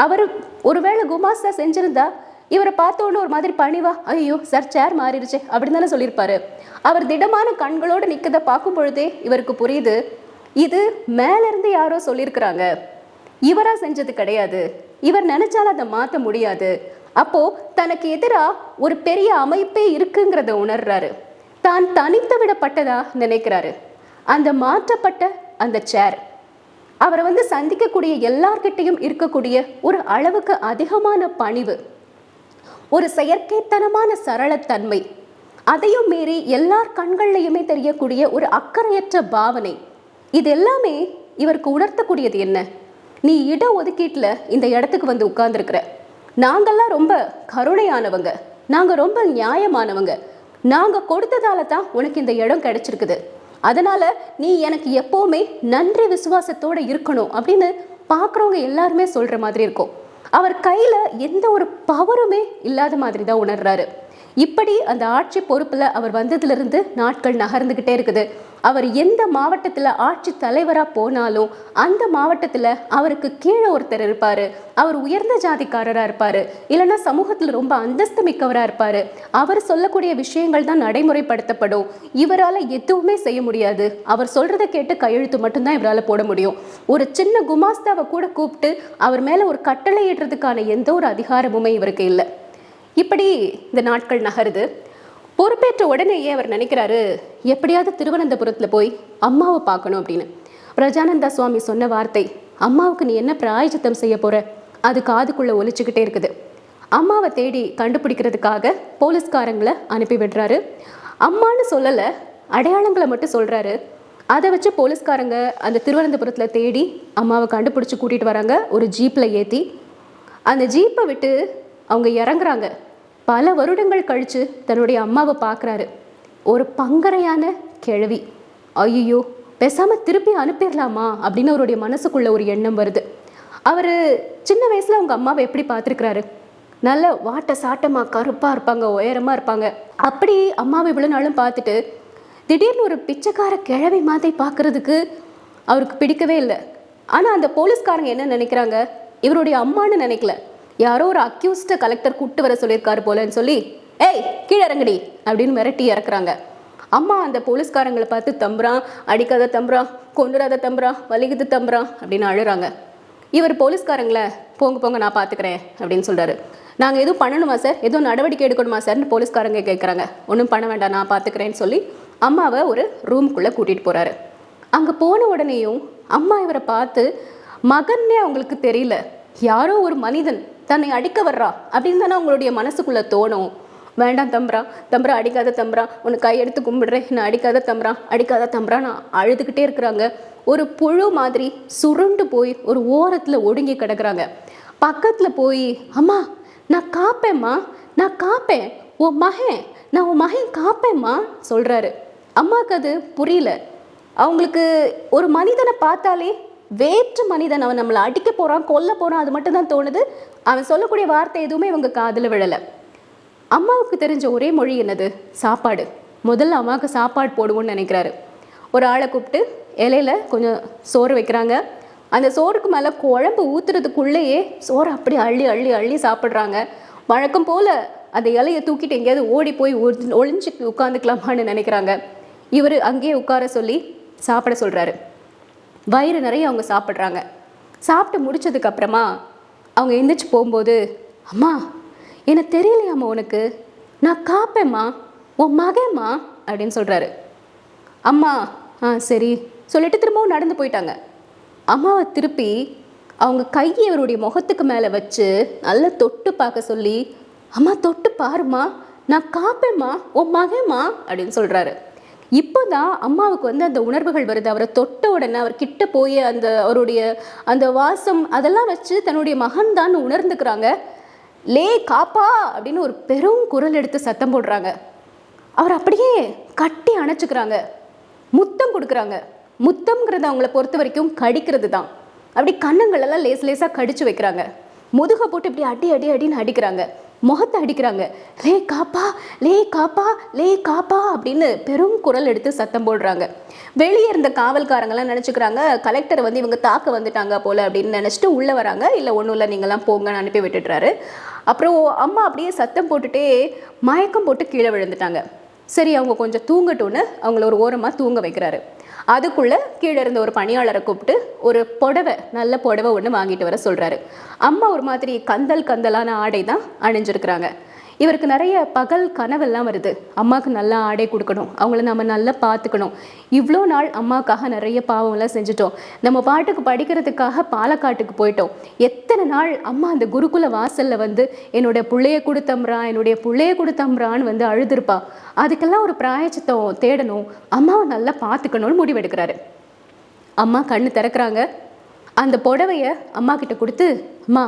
அவர் ஒருவேளை குமாஸ்தா செஞ்சிருந்தா இவரை பார்த்தோன்னு ஒரு மாதிரி பணிவா ஐயோ சார் சேர் மாறிடுச்சு அப்படின்னு தானே சொல்லியிருப்பாரு. அவர் திடமான கண்களோடு நிற்கதை பார்க்கும் பொழுதே இவருக்கு புரியுது, இது மேலேருந்து யாரோ சொல்லியிருக்கிறாங்க, இவரா செஞ்சது கிடையாது, இவர் நினைச்சாலும் அதை மாற்ற முடியாது. அப்போ தனக்கு எதிராக ஒரு பெரிய அமைப்பே இருக்குங்கிறத உணர்றாரு. தான் தனித்து விடப்பட்டதா நினைக்கிறாரு. அந்த மாற்றப்பட்ட அந்த சேர் அவரை வந்து சந்திக்கக்கூடிய எல்லார்கிட்டையும் இருக்கக்கூடிய ஒரு அளவுக்கு அதிகமான பணிவு, ஒரு செயற்கைத்தனமான சரளத்தன்மை, அதையும் மீறி எல்லார் கண்கள்லையுமே தெரியக்கூடிய ஒரு அக்கறையற்ற பாவனை, இது எல்லாமே இவருக்கு உணர்த்தக்கூடியது என்ன? நீ இட ஒதுக்கீட்டில் இந்த இடத்துக்கு வந்து உட்கார்ந்துருக்கிற, நாங்கள்லாம் ரொம்ப கருணையானவங்க, நாங்கள் ரொம்ப நியாயமானவங்க, நாங்கள் கொடுத்ததால தான் உனக்கு இந்த இடம் கிடைச்சிருக்குது, அதனால நீ எனக்கு எப்போவுமே நன்றி விசுவாசத்தோடு இருக்கணும் அப்படின்னு பார்க்குறவங்க எல்லாருமே சொல்கிற மாதிரி இருக்கும். அவர் கையில் எந்த ஒரு பவருமே இல்லாத மாதிரி தான் உணர்றாரு. இப்படி அந்த ஆட்சி பொறுப்பில் அவர் வந்ததுலேருந்து நாட்கள் நகர்ந்துக்கிட்டே இருக்குது. அவர் எந்த மாவட்டத்தில் ஆட்சி தலைவராக போனாலும் அந்த மாவட்டத்தில் அவருக்கு கீழே ஒருத்தர் இருப்பார், அவர் உயர்ந்த ஜாதிக்காரராக இருப்பார், இல்லைன்னா சமூகத்தில் ரொம்ப அந்தஸ்து மிக்கவராக இருப்பார். அவர் சொல்லக்கூடிய விஷயங்கள் தான் நடைமுறைப்படுத்தப்படும். இவரால் எதுவுமே செய்ய முடியாது. அவர் சொல்கிறத கேட்டு கையெழுத்து மட்டும்தான் இவரால் போட முடியும். ஒரு சின்ன குமாஸ்தாவை கூட கூப்பிட்டு அவர் மேலே ஒரு கட்டளை இடுறதுக்கான எந்த ஒரு அதிகாரமுமே இவருக்கு இல்லை. இப்படி இந்த நாட்கள் நகருது. பொறுப்பேற்ற உடனேயே அவர் நினைக்கிறாரு, எப்படியாவது திருவனந்தபுரத்தில் போய் அம்மாவை பார்க்கணும் அப்படின்னு. பிரஜானந்தா சுவாமி சொன்ன வார்த்தை, அம்மாவுக்கு நீ என்ன பிராயச்சித்தம் செய்ய போற, அது காதுக்குள்ளே ஒலிச்சுக்கிட்டே இருக்குது. அம்மாவை தேடி கண்டுபிடிக்கிறதுக்காக போலீஸ்காரங்களை அனுப்பி விடுறாரு. அம்மான்னு சொல்லலை, அடையாளங்களை மட்டும் சொல்கிறாரு. அதை வச்சு போலீஸ்காரங்க அந்த திருவனந்தபுரத்தில் தேடி அம்மாவை கண்டுபிடிச்சி கூட்டிகிட்டு வராங்க. ஒரு ஜீப்பில் ஏற்றி அந்த ஜீப்பை விட்டு அவங்க இறங்குறாங்க. பல வருடங்கள் கழித்து தன்னுடைய அம்மாவை பார்க்குறாரு. ஒரு பங்கரையான கிழவி. ஐயோ, பேசாமல் திருப்பி அனுப்பிடலாமா அப்படின்னு அவருடைய மனசுக்குள்ள ஒரு எண்ணம் வருது. அவர் சின்ன வயசில் அவங்க அம்மாவை எப்படி பார்த்துருக்குறாரு? நல்ல வாட்ட சாட்டமாக கருப்பாக இருப்பாங்க, உயரமாக இருப்பாங்க. அப்படி அம்மாவை இவ்வளோ நாளும் பார்த்துட்டு திடீர்னு ஒரு பிச்சைக்கார கிழவி மாதிரி பார்க்குறதுக்கு அவருக்கு பிடிக்கவே இல்லை. ஆனால் அந்த போலீஸ்காரங்க என்ன நினைக்கிறாங்க, இவருடைய அம்மானு நினைக்கல, யாரோ ஒரு அக்யூஸ்ட கலெக்டர் கூப்பிட்டு வர சொல்லியிருக்காரு போலன்னு சொல்லி ஏய் கீழே இறங்கடி அப்படின்னு மிரட்டி இறக்குறாங்க. அம்மா அந்த போலீஸ்காரங்களை பார்த்து தம்புறான், அடிக்காத தம்புறான், கொண்டுராத தம்புறான், வலிகுது தம்புறான் அப்படின்னு அழுறாங்க. இவர் போலீஸ்காரங்களை போங்க போங்க நான் பார்த்துக்கிறேன் அப்படின்னு சொல்கிறாரு. நாங்கள் எதுவும் பண்ணணுமா சார், எதுவும் நடவடிக்கை எடுக்கணுமா சார்னு போலீஸ்காரங்க கேட்குறாங்க. ஒன்றும் பண்ண வேண்டாம், நான் பார்த்துக்கிறேன்னு சொல்லி அம்மாவை ஒரு ரூம்குள்ளே கூட்டிகிட்டு போகிறாரு. அங்கே போன உடனேயும் அம்மா இவரை பார்த்து மகன்னே அவங்களுக்கு தெரியல, யாரோ ஒரு மனிதன் தன்னை அடிக்க வர்றா அப்படின்னு தானே அவங்களுடைய மனசுக்குள்ளே தோணும். வேண்டாம் தம்பரா, தம்பரா அடிக்காத தம்பரா, உனக்கு கையெடுத்து கும்பிடுறேன், நான் அடிக்காத தம்பரா, அடிக்காத தம்பரா, நான் அழுதுகிட்டே இருக்கிறாங்க. ஒரு புழு மாதிரி சுருண்டு போய் ஒரு ஓரத்தில் ஒடுங்கி கிடக்குறாங்க. பக்கத்தில் போய் அம்மா நான் காப்பேம்மா, நான் காப்பேன், நான் உன் மகன் காப்பேம்மா சொல்கிறாரு. அம்மாவுக்கு அது புரியல. அவங்களுக்கு ஒரு மனிதனை பார்த்தாலே வேற்று மனிதன், அவன் நம்மளை அடிக்க போகிறான், கொல்ல போகிறான், அது மட்டும்தான் தோணுது. அவன் சொல்லக்கூடிய வார்த்தை எதுவுமே இவங்க காதில் விழலை. அம்மாவுக்கு தெரிஞ்ச ஒரே மொழி என்னது? சாப்பாடு. முதல்ல அம்மாவுக்கு சாப்பாடு போடுவோன்னு நினைக்கிறாரு. ஒரு ஆளை கூப்பிட்டு இலையில் கொஞ்சம் சோறு வைக்கிறாங்க. அந்த சோறுக்கு மேலே குழம்பு ஊற்றுறதுக்குள்ளேயே சோறு அப்படி அள்ளி அள்ளி அள்ளி சாப்பிட்றாங்க. வழக்கம் போல் அந்த இலையை தூக்கிட்டு எங்கேயாவது ஓடி போய் ஒளிஞ்சு உட்காந்துக்கலாமான்னு நினைக்கிறாங்க. இவர் அங்கேயே உட்கார சொல்லி சாப்பிட சொல்கிறாரு. வயிறு நிறைய அவங்க சாப்பிட்றாங்க. சாப்பிட்டு முடிச்சதுக்கப்புறமா அவங்க எந்திரிச்சு போகும்போது, அம்மா எனக்கு தெரியலையாம்மா உனக்கு, நான் காப்பேம்மா, உன் மகேம்மா அப்படின்னு சொல்கிறாரு. அம்மா சரி சொல்லிட்டு திரும்பவும் நடந்து போயிட்டாங்க. அம்மாவை திருப்பி அவங்க கையை இவருடைய முகத்துக்கு மேலே வச்சு நல்லா தொட்டு பார்க்க சொல்லி, அம்மா தொட்டு பாருமா, நான் காப்பேம்மா, உன் மகேம்மா அப்படின்னு சொல்கிறாரு. இப்போ தான் அம்மாவுக்கு அந்த உணர்வுகள் வருது. அவரை தொட்ட உடனே அவர் கிட்ட போய் அவருடைய அந்த வாசம் அதெல்லாம் வச்சு தன்னுடைய மகன் தான் உணர்ந்துக்கிறாங்க. லே காப்பா அப்படின்னு ஒரு பெரும் குரல் எடுத்து சத்தம் போடுறாங்க. அவர் அப்படியே கட்டி அணைச்சிக்கிறாங்க, முத்தம் கொடுக்குறாங்க. முத்தம்ங்கிறது அவங்கள பொறுத்த வரைக்கும் கடிக்கிறது தான். அப்படி கண்ணங்களெல்லாம் லேசாக கடிச்சு வைக்கிறாங்க. முதுகை போட்டு இப்படி அடி அடி அடின்னு அடிக்கிறாங்க, முகத்தை அடிக்கிறாங்க. லே காப்பா, லே காப்பா, லே காப்பா அப்படின்னு பெரும் குரல் எடுத்து சத்தம் போடுறாங்க. வெளியே இருந்த காவல்காரங்கெல்லாம் நினச்சிக்கிறாங்க கலெக்டரை இவங்க தாக்க வந்துட்டாங்க போல் அப்படின்னு நினச்சிட்டு உள்ளே வராங்க. இல்லை ஒன்றும் இல்லை, நீங்கள்லாம் போங்கன்னு அனுப்பி விட்டுட்டுறாரு. அப்புறம் அம்மா அப்படியே சத்தம் போட்டுட்டே மயக்கம் போட்டு கீழே விழுந்துட்டாங்க. சரி அவங்க கொஞ்சம் தூங்கட்டும்னு அவங்கள ஒரு ஓரமாக தூங்க வைக்கிறாரு. அதுக்குள்ளே கீழே இருந்த ஒரு பணியாளரை கூப்பிட்டு ஒரு புடவை, நல்ல புடவை ஒன்று வாங்கிட்டு வர சொல்கிறாரு. அம்மா ஒரு மாதிரி கந்தலான ஆடை தான் அணிஞ்சிருக்கிறாங்க. இவருக்கு நிறைய பகல் கனவெல்லாம் வருது. அம்மாவுக்கு நல்லா ஆடை கொடுக்கணும், அவங்கள நம்ம நல்லா பார்த்துக்கணும். இவ்வளோ நாள் அம்மாவுக்காக நிறைய பாவம்லாம் செஞ்சுட்டோம். நம்ம பாட்டுக்கு படிக்கிறதுக்காக பாலக்காட்டுக்கு போயிட்டோம். எத்தனை நாள் அம்மா அந்த குருகுல வாசலில் என்னுடைய பிள்ளைய கொடுத்தம்ரான்னு அழுதுருப்பா. அதுக்கெல்லாம் ஒரு பிராயச்சித்தம் தேடணும், அம்மாவை நல்லா பார்த்துக்கணும்னு முடிவெடுக்கிறாரு. அம்மா கண்ணு திறக்கிறாங்க. அந்த புடவையை அம்மா கிட்ட கொடுத்து, அம்மா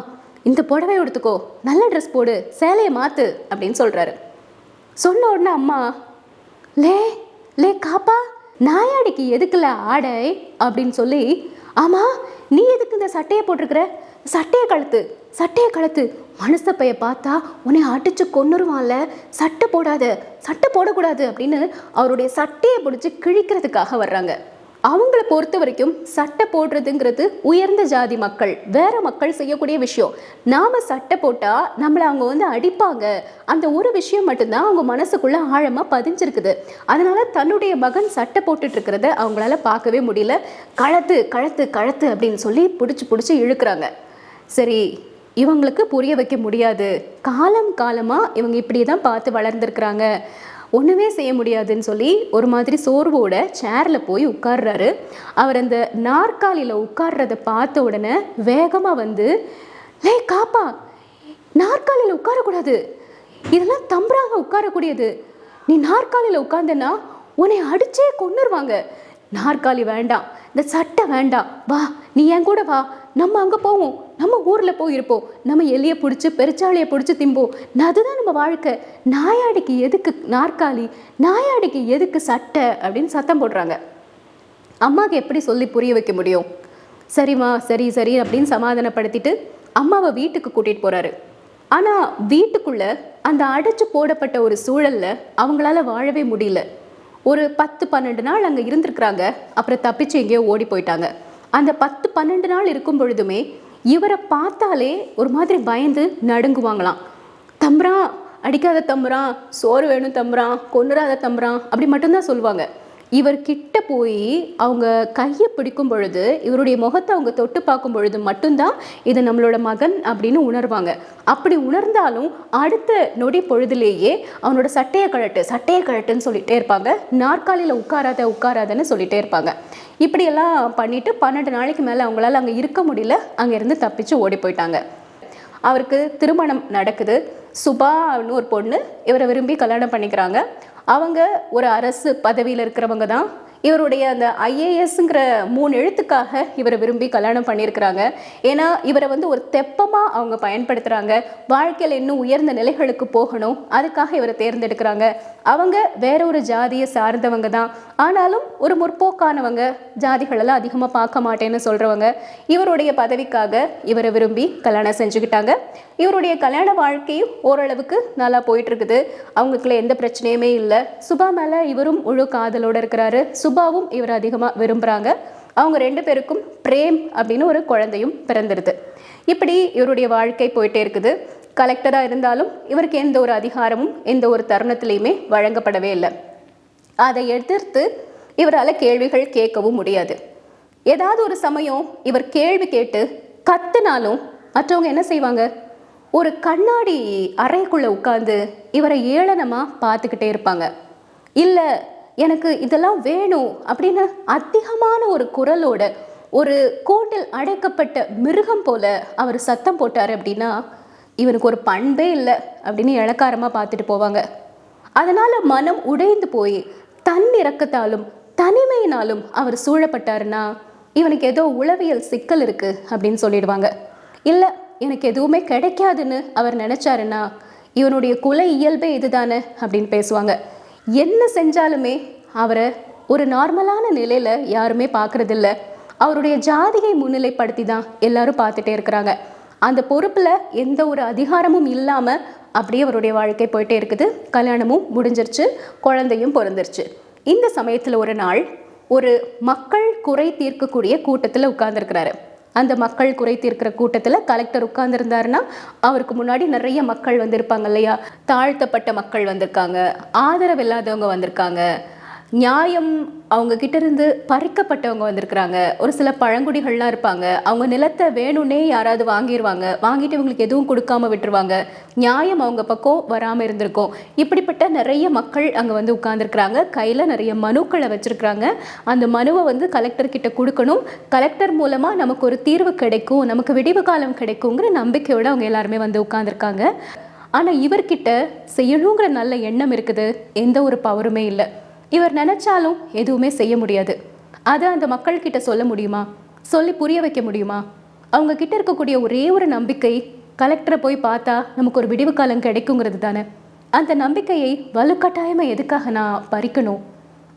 இந்த புடவை எடுத்துக்கோ, நல்ல ட்ரெஸ் போடு, சேலையை மாற்று அப்படின்னு சொல்கிறாரு. சொன்ன உடனே அம்மா, லே லே காப்பா, நாயாடிக்கு எதுக்குல ஆடை அப்படின்னு சொல்லி, ஆமாம் நீ எதுக்கு இந்த சட்டையை போட்டிருக்கிற, சட்டையை கழுத்து, மனுஷ பைய பார்த்தா உன்னை அடிச்சு கொன்னுருவான்ல, சட்டை போடக்கூடாது அப்படின்னு அவருடைய சட்டையை பிடிச்சி கிழிக்கிறதுக்காக வர்றாங்க. அவங்கள பொறுத்த வரைக்கும் சட்டை போடுறதுங்கிறது உயர்ந்த ஜாதி மக்கள், வேற மக்கள் செய்யக்கூடிய விஷயம். நாம சட்டை போட்டா நம்மளை அவங்க அடிப்பாங்க, அந்த ஒரு விஷயம் மட்டும்தான் அவங்க மனசுக்குள்ள ஆழமா பதிஞ்சிருக்குது. அதனால தன்னுடைய மகன் சட்டை போட்டுட்டு இருக்கிறத அவங்களால பார்க்கவே முடியல. கழத்து அப்படின்னு சொல்லி பிடிச்சி இழுக்கிறாங்க. சரி, இவங்களுக்கு புரிய வைக்க முடியாது, காலமாக இவங்க இப்படி தான் பார்த்து வளர்ந்துருக்குறாங்க, ஒன்றுமே செய்ய முடியாதுன்னு சொல்லி ஒரு மாதிரி சோர்வோட சேரில் போய் உட்கார்றாரு. அவர் அந்த நாற்காலியில் உட்கார்றத பார்த்த உடனே வேகமாக லே காப்பா, நாற்காலியில் உட்காரக்கூடாது, இதெல்லாம் தம்புறாங்க உட்காரக்கூடியது, நீ நாற்காலியில் உட்கார்ந்தனா உன்னை அடிச்சே கொன்னுருவாங்க, நாற்காலி வேண்டாம், இந்த சட்டை வேண்டாம், வா நீ என் கூட வா, நம்ம அங்கே போவோம், நம்ம ஊரில் போயிருப்போம், நம்ம எலியை பிடிச்சி பெருச்சாளியை பிடிச்சி திம்போம், அதுதான் நம்ம வாழ்க்கை, நாயாடிக்கு எதுக்கு நாற்காலி, நாயாடிக்கு எதுக்கு சட்டை அப்படின்னு சத்தம் போடுறாங்க. அம்மாவுக்கு எப்படி சொல்லி புரிய வைக்க முடியும்? சரிம்மா சரி அப்படின்னு சமாதானப்படுத்திட்டு அம்மாவை வீட்டுக்கு கூட்டிகிட்டு போகிறாரு. ஆனால் வீட்டுக்குள்ளே அந்த அடைச்சி போடப்பட்ட ஒரு சூழலில் அவங்களால வாழவே முடியல. ஒரு 10-12 நாள் அங்கே இருந்திருக்கிறாங்க. அப்புறம் தப்பிச்சு எங்கேயோ ஓடி போயிட்டாங்க. அந்த 10-12 நாள் இருக்கும் பொழுதுமே இவரை பார்த்தாலே ஒரு மாதிரி பயந்து நடுங்குவாங்களாம். தம்புறான், அடிக்காத தம்புறான், சோறு வேணும் தம்புறான், கொன்னுறாத தம்புறான் அப்படி மட்டும்தான் சொல்லுவாங்க. இவர் கிட்ட போய் அவங்க கையை பிடிக்கும் பொழுது, இவருடைய முகத்தை அவங்க தொட்டு பார்க்கும் பொழுது மட்டும்தான் இது நம்மளோட மகன் அப்படின்னு உணர்வாங்க. அப்படி உணர்ந்தாலும் அடுத்த நொடி பொழுதுலேயே அவனோட சட்டையை கழட்டுன்னு சொல்லிட்டே இருப்பாங்க. நாற்காலியில் உட்காராதன்னு சொல்லிட்டே இருப்பாங்க. இப்படியெல்லாம் பண்ணிட்டு 12 நாளைக்கு மேலே அவங்களால அங்கே இருக்க முடியல. அங்கேருந்து தப்பிச்சு ஓடி போயிட்டாங்க. அவருக்கு திருமணம் நடக்குது. சுபான்னு ஒரு பொண்ணு இவரை விரும்பி கல்யாணம் பண்ணிக்கிறாங்க. அவங்க ஒரு அரசு பதவியில் இருக்கிறவங்க தான். இவருடைய அந்த ஐஏஎஸ்ங்கிற 3 எழுத்துக்காக இவரை விரும்பி கல்யாணம் பண்ணியிருக்கிறாங்க. ஏன்னா இவரை ஒரு தெப்பமாக அவங்க பயன்படுத்துகிறாங்க. வாழ்க்கையில் இன்னும் உயர்ந்த நிலைகளுக்கு போகணும், அதுக்காக இவரை தேர்ந்தெடுக்கிறாங்க. அவங்க வேற ஒரு ஜாதியை சார்ந்தவங்க தான். ஆனாலும் ஒரு முற்போக்கானவங்க, ஜாதிகளெல்லாம் அதிகமாக பார்க்க மாட்டேன்னு சொல்கிறவங்க. இவருடைய பதவிக்காக இவரை விரும்பி கல்யாணம் செஞ்சுக்கிட்டாங்க. இவருடைய கல்யாண வாழ்க்கையும் ஓரளவுக்கு நல்லா போயிட்டுருக்குது. அவங்களுக்குள்ள எந்த பிரச்சனையுமே இல்லை. சுபா மேலே இவரும் முழு காதலோடு இருக்கிறாரு. சுபாவும் இவர் அதிகமாக விரும்புகிறாங்க. அவங்க 2 பேருக்கும் பிரேம் அப்படின்னு ஒரு குழந்தையும் பிறந்துடுது. இப்படி இவருடைய வாழ்க்கை போயிட்டே இருக்குது. கலெக்டராக இருந்தாலும் இவருக்கு எந்த ஒரு அதிகாரமும் எந்த ஒரு தருணத்திலையுமே வழங்கப்படவே இல்லை. அதை எதிர்த்து இவரால் கேள்விகள் கேட்கவும் முடியாது. ஏதாவது ஒரு சமயம் இவர் கேள்வி கேட்டு கத்துனாலும் மற்றவங்க என்ன செய்வாங்க, ஒரு கண்ணாடி அறைக்குள்ளே உட்காந்து இவரை ஏளனமாக பார்த்துக்கிட்டே இருப்பாங்க. இல்லை எனக்கு இதெல்லாம் வேணும் அப்படின்னு அதிகமான ஒரு குரலோட ஒரு கூண்டில் அடைக்கப்பட்ட மிருகம் போல அவர் சத்தம் போட்டார் அப்படின்னா இவனுக்கு ஒரு பண்பே இல்லை அப்படின்னு இளக்காரமாக பார்த்துட்டு போவாங்க. அதனால் மனம் உடைந்து போய் தன்னிறக்கத்தாலும் தனிமையினாலும் அவர் சூழப்பட்டாருன்னா இவனுக்கு ஏதோ உளவியல் சிக்கல் இருக்குது அப்படின்னு சொல்லிடுவாங்க. இல்லை எனக்கு எதுவுமே கிடைக்காதுன்னு அவர் நினச்சாருன்னா இவனுடைய குல இயல்பே இதுதானே அப்படின்னு பேசுவாங்க. என்ன செஞ்சாலுமே அவரை ஒரு நார்மலான நிலையில் யாருமே பார்க்குறதில்ல. அவருடைய ஜாதியை முன்னிலைப்படுத்தி தான் எல்லாரும் பார்த்துட்டே இருக்கிறாங்க. அந்த பொறுப்பில் எந்த ஒரு அதிகாரமும் இல்லாமல் அப்படியே அவருடைய வாழ்க்கை போயிட்டே இருக்குது. கல்யாணமும் முடிஞ்சிருச்சு, குழந்தையும் பிறந்துருச்சு. இந்த சமயத்தில் ஒரு நாள் ஒரு மக்கள் குறை தீர்க்கக்கூடிய கூட்டத்தில் உட்கார்ந்துருக்கிறாரு. அந்த மக்கள் குறை தீர்க்கிற கூட்டத்தில் கலெக்டர் உட்கார்ந்துருந்தாருன்னா அவருக்கு முன்னாடி நிறைய மக்கள் வந்திருப்பாங்க இல்லையா. தாழ்த்தப்பட்ட மக்கள் வந்திருக்காங்க, ஆதரவு இல்லாதவங்க வந்திருக்காங்க, நியாயம் அவங்க கிட்ட இருந்து பறிக்கப்பட்டவங்க வந்திருக்கிறாங்க, ஒரு சில பழங்குடிகள்லாம் இருப்பாங்க. அவங்க நிலத்தை வேணும்னே யாராவது வாங்கிடுவாங்க, வாங்கிட்டு இவங்களுக்கு எதுவும் கொடுக்காம விட்டுருவாங்க, நியாயம் அவங்க பக்கம் வராமல் இருந்திருக்கும். இப்படிப்பட்ட நிறைய மக்கள் அங்கே உட்கார்ந்துருக்குறாங்க. கையில் நிறைய மனுக்களை வச்சுருக்குறாங்க. அந்த மனுவை கலெக்டர்கிட்ட கொடுக்கணும். கலெக்டர் மூலமாக நமக்கு ஒரு தீர்வு கிடைக்கும், நமக்கு விடிவு காலம் கிடைக்குங்கிற நம்பிக்கையோடு அவங்க எல்லாருமே உட்கார்ந்துருக்காங்க. ஆனால் இவர்கிட்ட செய்யணுங்கிற நல்ல எண்ணம் இருக்குது, எந்த ஒரு பவருமே இல்லை. இவர் நினச்சாலும் எதுவுமே செய்ய முடியாது. அதை அந்த மக்கள்கிட்ட சொல்ல முடியுமா, சொல்லி புரிய வைக்க முடியுமா? அவங்க கிட்ட இருக்கக்கூடிய ஒரே ஒரு நம்பிக்கை கலெக்டரை போய் பார்த்தா நமக்கு ஒரு விடிவு காலம் கிடைக்குங்கிறது தானே. அந்த நம்பிக்கையை வலுக்கட்டாயமாக எதுக்காக நான் பறிக்கணும்?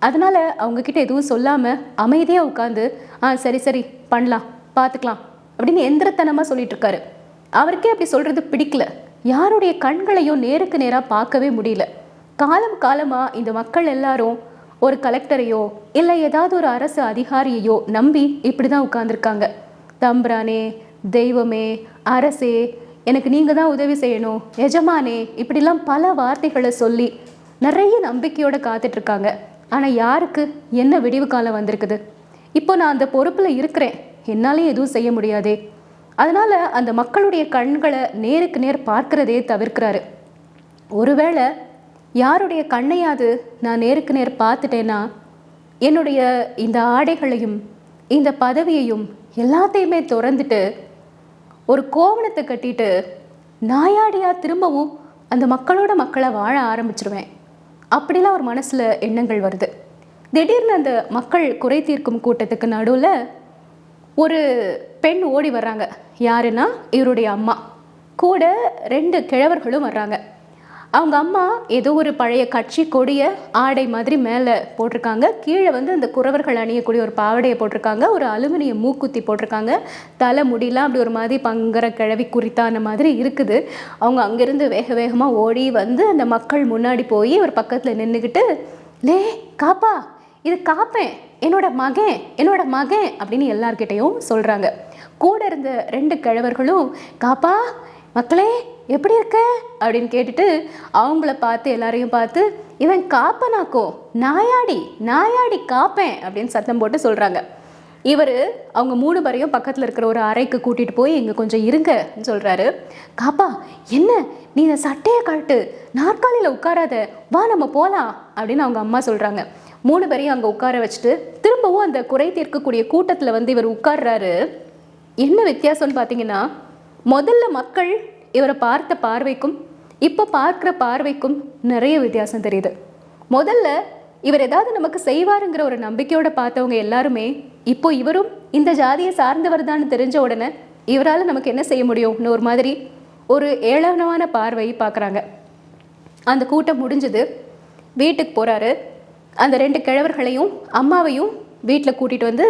அதனால் அவங்கக்கிட்ட எதுவும் சொல்லாமல் அமைதியாக உட்காந்து சரி சரி பண்ணலாம், பார்த்துக்கலாம் அப்படின்னு எந்திரத்தனமாக சொல்லிட்டு இருக்காரு. அவருக்கே அப்படி சொல்கிறது பிடிக்கல. யாருடைய கண்களையும் நேருக்கு நேராக பார்க்கவே முடியல. காலமாக இந்த மக்கள் எல்லாரும் ஒரு கலெக்டரையோ இல்லை ஏதாவது ஒரு அரசு அதிகாரியையோ நம்பி இப்படி தான் உட்கார்ந்துருக்காங்க. தம்பிரானே, தெய்வமே, அரசே, எனக்கு நீங்கள் தான் உதவி செய்யணும், எஜமானே, இப்படிலாம் பல வார்த்தைகளை சொல்லி நிறைய நம்பிக்கையோடு காத்துட்ருக்காங்க. ஆனால் யாருக்கு என்ன விடிவு காலம் வந்திருக்குது? இப்போ நான் அந்த பொறுப்பில் இருக்கிறேன், என்னாலே எதுவும் செய்ய முடியாதே. அதனால் அந்த மக்களுடைய கண்களை நேருக்கு நேர் பார்க்கிறதே தவிர்க்கிறாரு. ஒருவேளை யாருடைய கண்ணையாவது நான் நேருக்கு நேர் பார்த்துட்டேன்னா என்னுடைய இந்த ஆடைகளையும் இந்த பதவியையும் எல்லாத்தையுமே திறந்துட்டு ஒரு கோவணத்தை கட்டிட்டு நாயாடியாக திரும்பவும் அந்த மக்களோட வாழ ஆரம்பிச்சிருவேன் அப்படிலாம் ஒரு மனசில் எண்ணங்கள் வருது. திடீர்னு அந்த மக்கள் குறை தீர்க்கும் கூட்டத்துக்கு நடுவில் ஒரு பெண் ஓடி வர்றாங்க. யாருன்னா இவருடைய அம்மா. கூட 2 கிழவர்களும் வர்றாங்க. அவங்க அம்மா ஏதோ ஒரு பழைய கட்சி கொடிய ஆடை மாதிரி மேலே போட்டிருக்காங்க. கீழே அந்த குறவர்கள் அணியக்கூடிய ஒரு பாவடையை போட்டிருக்காங்க. ஒரு அலுமினிய மூக்குத்தி போட்டிருக்காங்க. தலை முடியலாம் அப்படி ஒரு மாதிரி பங்கர கிழவி குறித்தான மாதிரி இருக்குது. அவங்க அங்கேருந்து வேகமாக ஓடி அந்த மக்கள் முன்னாடி போய் ஒரு பக்கத்தில் நின்றுக்கிட்டு, லே காப்பா, இது காப்பேன், என்னோட மகன் அப்படின்னு எல்லார்கிட்டையும் சொல்கிறாங்க. கூட இருந்த 2 கிழவர்களும், காப்பா மக்களே எப்படி இருக்க அப்படின்னு கேட்டுட்டு அவங்கள பார்த்து எல்லாரையும் பார்த்து, இவன் காப்பனாக்கோ, நாயாடி நாயாடி காப்பேன் அப்படின்னு சத்தம் போட்டு சொல்கிறாங்க. இவர் அவங்க 3 பேரையும் பக்கத்தில் இருக்கிற ஒரு அறைக்கு கூட்டிகிட்டு போய் இங்கே கொஞ்சம் இருங்கன்னு சொல்கிறாரு. காப்பா, என்ன நீ இந்த சட்டையை கழட்டு, நாற்காலியில் உட்காராத, வா நம்ம போகலாம் அப்படின்னு அவங்க அம்மா சொல்கிறாங்க. 3 பேரையும் அங்கே உட்கார வச்சுட்டு திரும்பவும் அந்த குறை தீர்க்கக்கூடிய கூட்டத்தில் வந்து இவர் உட்கார்றாரு. என்ன வித்தியாசம்னு பார்த்தீங்கன்னா, முதல்ல மக்கள் இவரை பார்த்த பார்வைக்கும் இப்போ பார்க்குற பார்வைக்கும் நிறைய வித்தியாசம் தெரியுது. முதல்ல இவர் ஏதாவது நமக்கு செய்வாருங்கிற ஒரு நம்பிக்கையோடு பார்த்தவங்க எல்லாருமே இப்போ இவரும் இந்த ஜாதியை சார்ந்தவர் தான் தெரிஞ்ச உடனே இவரால் நமக்கு என்ன செய்ய முடியும்னு ஒரு மாதிரி ஒரு ஏளனமான பார்வை பார்க்குறாங்க. அந்த கூட்டம் முடிஞ்சது, வீட்டுக்கு போகிறாரு. அந்த 2 கிழவர்களையும் அம்மாவையும் வீட்டில் கூட்டிகிட்டு வந்து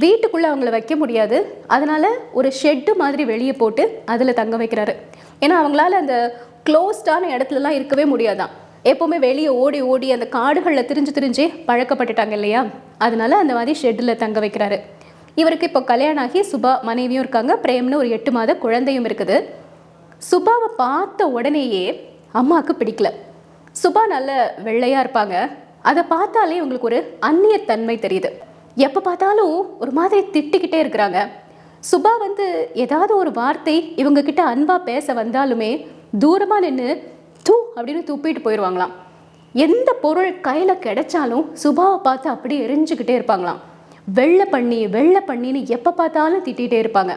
வீட்டுக்குள்ளே அவங்கள வைக்க முடியாது, அதனால் ஒரு ஷெட்டு மாதிரி வெளியே போட்டு அதில் தங்க வைக்கிறாரு. ஏன்னா அவங்களால அந்த க்ளோஸ்டான இடத்துலலாம் இருக்கவே முடியாதான். எப்போவுமே வெளியே ஓடி ஓடி அந்த காடுகளில் திரிஞ்சு பழக்கப்பட்டுட்டாங்க இல்லையா, அதனால அந்த மாதிரி ஷெட்டில் தங்க வைக்கிறாரு. இவருக்கு இப்போ கல்யாணம் ஆகி சுபா மனைவியும் இருக்காங்க, பிரேம்னு ஒரு 8 மாத குழந்தையும் இருக்குது. சுபாவை பார்த்த உடனேயே அம்மாவுக்கு பிடிக்கல. சுபா நல்ல வெள்ளையாக இருப்பாங்க, அதை பார்த்தாலே இவங்களுக்கு ஒரு அந்நியத்தன்மை தெரியுது. எப்போ பார்த்தாலும் ஒரு மாதிரி திட்டிக்கிட்டே இருக்கிறாங்க. சுபா வந்து ஏதாவது ஒரு வார்த்தை இவங்க கிட்ட அன்பாக பேச வந்தாலுமே தூரமாக நின்று தூ அப்படின்னு துப்பிட்டு போயிடுவாங்களாம். எந்த பொருள் கையில் கிடைச்சாலும் சுபாவை பார்த்து அப்படியே எரிஞ்சுக்கிட்டே இருப்பாங்களாம். வெள்ளை பண்ணின்னு எப்போ பார்த்தாலும் திட்டிகிட்டே இருப்பாங்க.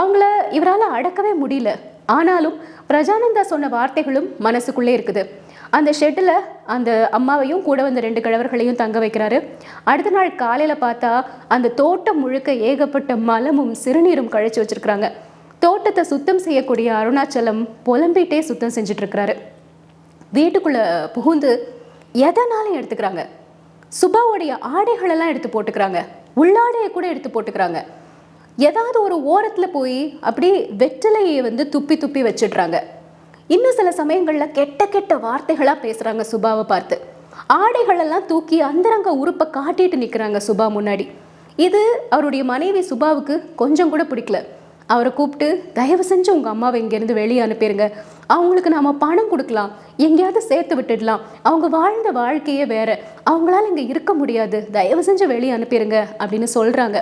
அவங்கள இவரால் அடக்கவே முடியல. ஆனாலும் பிரஜானந்தா சொன்ன வார்த்தைகளும் மனசுக்குள்ளே இருக்குது. அந்த ஷெட்டில் அந்த அம்மாவையும் கூட வந்த 2 கிழவர்களையும் தங்க வைக்கிறாரு. அடுத்த நாள் காலையில் பார்த்தா அந்த தோட்டம் முழுக்க ஏகப்பட்ட மலமும் சிறுநீரும் கழிச்சு வச்சிருக்கிறாங்க. தோட்டத்தை சுத்தம் செய்யக்கூடிய அருணாச்சலம் புலம்பிகிட்டே சுத்தம் செஞ்சிட்ருக்கிறாரு. வீட்டுக்குள்ளே புகுந்து எதனாலும் எடுத்துக்கிறாங்க. சுபாவுடைய ஆடைகளெல்லாம் எடுத்து போட்டுக்கிறாங்க, உள்ளாடையை கூட எடுத்து போட்டுக்கிறாங்க. ஏதாவது ஒரு ஓரத்தில் போய் அப்படி வெற்றிலையை வந்து துப்பி வச்சிடுறாங்க. இன்னும் சில சமயங்களில் கெட்ட வார்த்தைகளாக பேசுகிறாங்க சுபாவை பார்த்து. ஆடைகளெல்லாம் தூக்கி அந்தரங்க உறுப்பை காட்டிட்டு நிற்கிறாங்க சுபா முன்னாடி. இது அவருடைய மனைவி சுபாவுக்கு கொஞ்சம் கூட பிடிக்கல. அவரை கூப்பிட்டு, தயவு செஞ்சு உங்கள் அம்மாவை இங்கேருந்து வெளியே அனுப்பிடுங்க, அவங்களுக்கு நாம் பணம் கொடுக்கலாம், எங்கேயாவது சேர்த்து விட்டுடலாம், அவங்க வாழ்ந்த வாழ்க்கையே வேறு, அவங்களால இங்கே இருக்க முடியாது, தயவு செஞ்சு வெளியே அனுப்பிடுங்க அப்படின்னு சொல்கிறாங்க.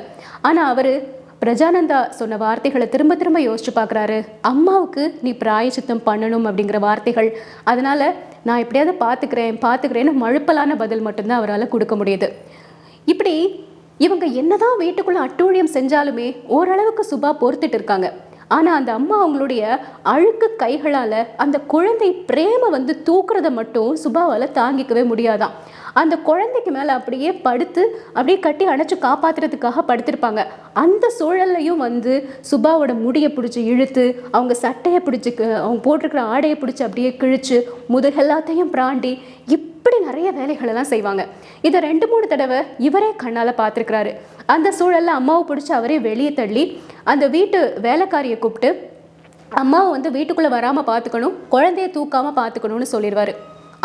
ஆனால் அவர் பிரஜானந்தா சொன்ன வார்த்தைகளை திரும்ப யோசிச்சு பார்க்குறாரு. அம்மாவுக்கு நீ பிராயச்சித்தம் பண்ணணும் அப்படிங்கிற வார்த்தைகள், அதனால் நான் எப்படியாவது பார்த்துக்கிறேன்னு மழுப்பலான பதில் மட்டும்தான் அவரால் கொடுக்க முடியுது. இப்படி இவங்க என்னதான் வீட்டுக்குள்ளே அட்டூழியம் செஞ்சாலுமே ஓரளவுக்கு சுபா பொறுத்துட்டு இருக்காங்க. ஆனால் அந்த அம்மா அவங்களுடைய அழுக்கு கைகளால் அந்த குழந்தை பிரேமை வந்து தூக்குறத மட்டும் சுபாவால் தாங்கிக்கவே முடியாதான். அந்த குழந்தைக்கு மேலே அப்படியே படுத்து அப்படியே கட்டி அணைச்சி காப்பாற்றுறதுக்காக படுத்திருப்பாங்க. அந்த சூழல்லையும் வந்து சுபாவோட முடியை பிடிச்சி இழுத்து, அவங்க சட்டையை பிடிச்சி, அவங்க போட்டிருக்கிற ஆடையை பிடிச்சி அப்படியே கிழிச்சு, எல்லாத்தையும் பிராண்டி, இப்படி நிறைய வேலைகளெல்லாம் செய்வாங்க. இதை 2-3 தடவை இவரே கண்ணால் பார்த்துருக்கிறாரு. அந்த சூழலில் அம்மாவை பிடிச்சி அவரே வெளியே தள்ளி அந்த வீட்டு வேலைக்காரியை கூப்பிட்டு அம்மாவை வந்து வீட்டுக்குள்ளே வராமல் பார்த்துக்கணும், குழந்தைய தூக்காமல் பார்த்துக்கணும்னு சொல்லிடுவார்.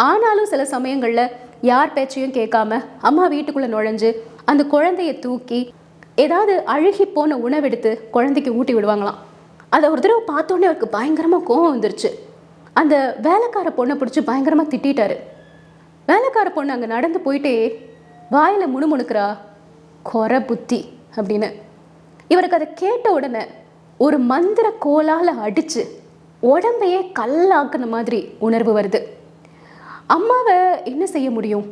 ஆனாலும் சில சமயங்களில் யார் பேச்சையும் கேட்காம அம்மா வீட்டுக்குள்ளே நுழைஞ்சு அந்த குழந்தைய தூக்கி ஏதாவது அழுகி போன உணவெடுத்து குழந்தைக்கு ஊட்டி விடுவாங்களாம். அதை ஒரு தடவை பார்த்தோன்னே அவருக்கு பயங்கரமாக கோவம் வந்துருச்சு. அந்த வேலைக்கார பொண்ணை பிடிச்சி பயங்கரமாக திட்டாரு. வேலைக்கார பொண்ணு அங்கே நடந்து போயிட்டே வாயில் முணுமுணுக்கிறா, கொரை புத்தி அப்படின்னு. இவருக்கு அதை கேட்ட உடனே ஒரு மந்திர கோலால் அடித்து உடம்பையே கல்லாக்குன மாதிரி உணர்வு வருது. அம்மாவை என்ன செய்ய முடியும்?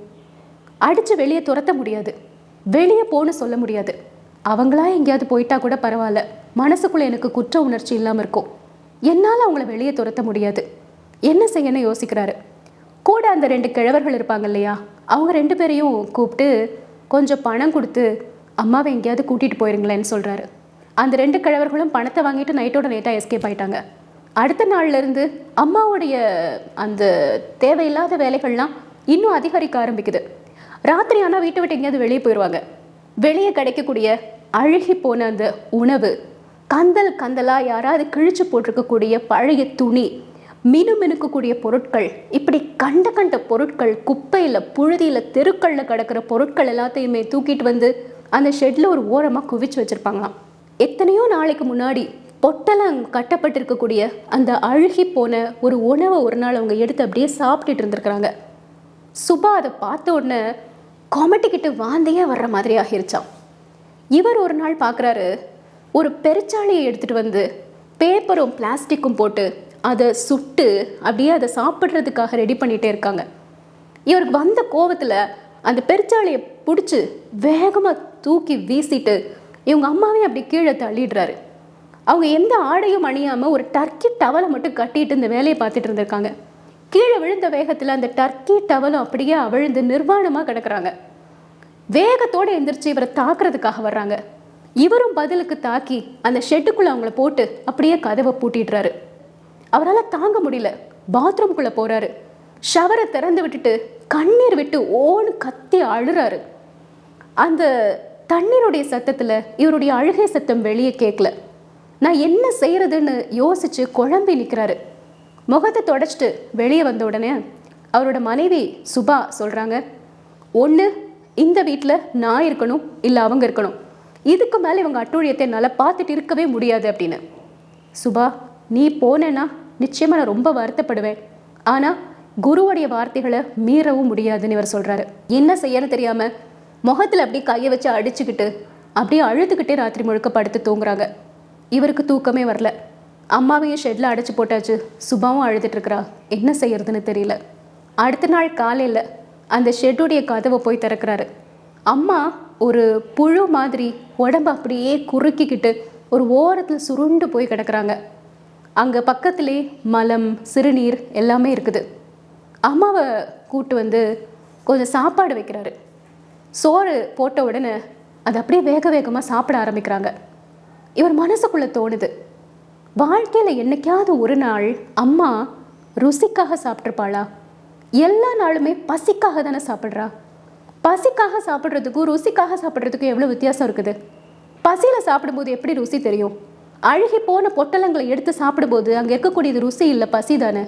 அடித்து வெளியே துரத்த முடியாது, வெளியே போன்னு சொல்ல முடியாது. அவங்களா எங்கேயாவது போயிட்டா கூட பரவாயில்ல, மனசுக்குள்ளே எனக்கு குற்ற உணர்ச்சி இல்லாமல் இருக்கும். என்னால் அவங்கள வெளியே துரத்த முடியாது. என்ன செய்யணும்னு யோசிக்கிறாரு. கூட அந்த 2 கிழவர்கள் இருப்பாங்க இல்லையா, அவங்க 2 பேரையும் கூப்பிட்டு கொஞ்சம் பணம் கொடுத்து அம்மாவை எங்கேயாவது கூட்டிகிட்டு போயிருங்களேன்னு சொல்கிறாரு. அந்த 2 கிழவர்களும் பணத்தை வாங்கிட்டு நைட்டோட நைட்டாக எஸ்கேப் ஆகிட்டாங்க. அடுத்த நாள்லேருந்து அம்மாவுடைய அந்த தேவையில்லாத வேலைகள்லாம் இன்னும் அதிகரிக்க ஆரம்பிக்குது. ராத்திரி ஆனால் வீட்டை விட்டு எங்கேயாவது வெளியே போயிடுவாங்க. வெளியே கிடைக்கக்கூடிய அழுகி போன அந்த உணவு, கந்தலாக யாராவது கிழிச்சு போட்டிருக்கக்கூடிய பழைய துணி, மினுமினுக்கக்கூடிய பொருட்கள், இப்படி கண்ட பொருட்கள், குப்பையில் புழுதியில் தெருக்களில் கிடக்கிற பொருட்கள் எல்லாத்தையுமே தூக்கிட்டு வந்து அந்த ஷெட்டில் ஒரு ஓரமாக குவிச்சு வச்சுருப்பாங்களாம். எத்தனையோ நாளைக்கு முன்னாடி பொட்டலம் கட்டப்பட்டிருக்கக்கூடிய அந்த அழுகி போன ஒரு உணவை ஒரு நாள் அவங்க எடுத்து அப்படியே சாப்பிட்டுட்டு இருந்திருக்கிறாங்க. சுபா அதை பார்த்த உடனே கொமட்டிக்கிட்டு வாந்தையே வர்ற மாதிரி ஆகிருச்சான். இவர் ஒரு நாள் பார்க்குறாரு, ஒரு பெருச்சாளியை எடுத்துகிட்டு வந்து பேப்பரும் பிளாஸ்டிக்கும் போட்டு அதை சுட்டு அப்படியே அதை சாப்பிட்றதுக்காக ரெடி பண்ணிகிட்டே இருக்காங்க. இவருக்கு வந்த கோவத்தில் அந்த பெருச்சாளியை பிடிச்சி வேகமாக தூக்கி வீசிட்டு இவங்க அம்மாவையும் அப்படி கீழே தள்ளிடுறாரு. அவங்க எந்த ஆடையும் அணியாமல் ஒரு டர்க்கி டவலை மட்டும் கட்டிட்டு இந்த வேலையை பார்த்துட்டு இருந்திருக்காங்க. கீழே விழுந்த வேகத்தில் அந்த டர்க்கி டவலும் அப்படியே அவிழ்ந்து நிர்வாணமாக கிடக்குறாங்க. வேகத்தோடு எந்திரிச்சு இவரை தாக்குறதுக்காக வர்றாங்க. இவரும் பதிலுக்கு தாக்கி அந்த ஷெட்டுக்குள்ளே அவங்கள போட்டு அப்படியே கதவை பூட்டிடுறாரு. அவரால் தாங்க முடியல, பாத்ரூம்குள்ளே போகிறாரு. ஷவரை திறந்து விட்டுட்டு கண்ணீர் விட்டு ஓன்னு கத்தி அழுறாரு. அந்த தண்ணீருடைய சத்தத்தில் இவருடைய அழுகை சத்தம் வெளியே கேட்கல. நான் என்ன செய்யறதுன்னு யோசிச்சு குழம்பி நிற்கிறாரு. முகத்தை தொடச்சிட்டு வெளியே வந்த உடனே அவரோட மனைவி சுபா சொல்கிறாங்க, ஒன்று இந்த வீட்டில் நான் இருக்கணும், இல்லை அவங்க இருக்கணும். இதுக்கு மேலே இவங்க அட்டூழியத்தை என்னால் பார்த்துட்டு இருக்கவே முடியாது அப்படின்னு. சுபா, நீ போனேன்னா நிச்சயமாக நான் ரொம்ப வருத்தப்படுவேன். ஆனால் குருவுடைய வார்த்தைகளை மீறவும் முடியாதுன்னு இவர் சொல்கிறாரு. என்ன செய்யன்னு தெரியாமல் முகத்தில் அப்படியே கையை வச்சு அடிச்சுக்கிட்டு அப்படியே அழுதுகிட்டே ராத்திரி முழுக்க படுத்து தூங்குறாங்க. இவருக்கு தூக்கமே வரல. அம்மாவையும் ஷெட்டில் அடைச்சி போட்டாச்சு, சுபாவும் அழுதுட்டு இருக்கிறா. என்ன செய்யறதுன்னு தெரியல. அடுத்த நாள் காலையில் அந்த ஷெட்டுடைய கதவை போய் திறக்கிறாரு. அம்மா ஒரு புழு மாதிரி உடம்பு அப்படியே குறுக்கிக்கிட்டு ஒரு ஓரத்தில் சுருண்டு போய் கிடக்குறாங்க. அங்கே பக்கத்திலே மலம், சிறுநீர் எல்லாமே இருக்குது. அம்மாவை கூட்டு வந்து கொஞ்சம் சாப்பாடு வைக்கிறாரு. சோறு போட்ட உடனே அது அப்படியே வேக வேகமாக சாப்பிட ஆரம்பிக்கிறாங்க. இவர் மனசுக்குள்ளே தோணுது, வாழ்க்கையில் என்னைக்காவது ஒரு நாள் அம்மா ருசிக்காக சாப்பிட்ருப்பாளா? எல்லா நாளுமே பசிக்காக தானே சாப்பிட்றா. பசிக்காக சாப்பிட்றதுக்கும் ருசிக்காக சாப்பிட்றதுக்கும் எவ்வளோ வித்தியாசம் இருக்குது. பசியில் சாப்பிடும்போது எப்படி ருசி தெரியும்? அழுகி போன பொட்டலங்களை எடுத்து சாப்பிடும்போது அங்கே இருக்கக்கூடியது ருசி இல்லை, பசி தானே.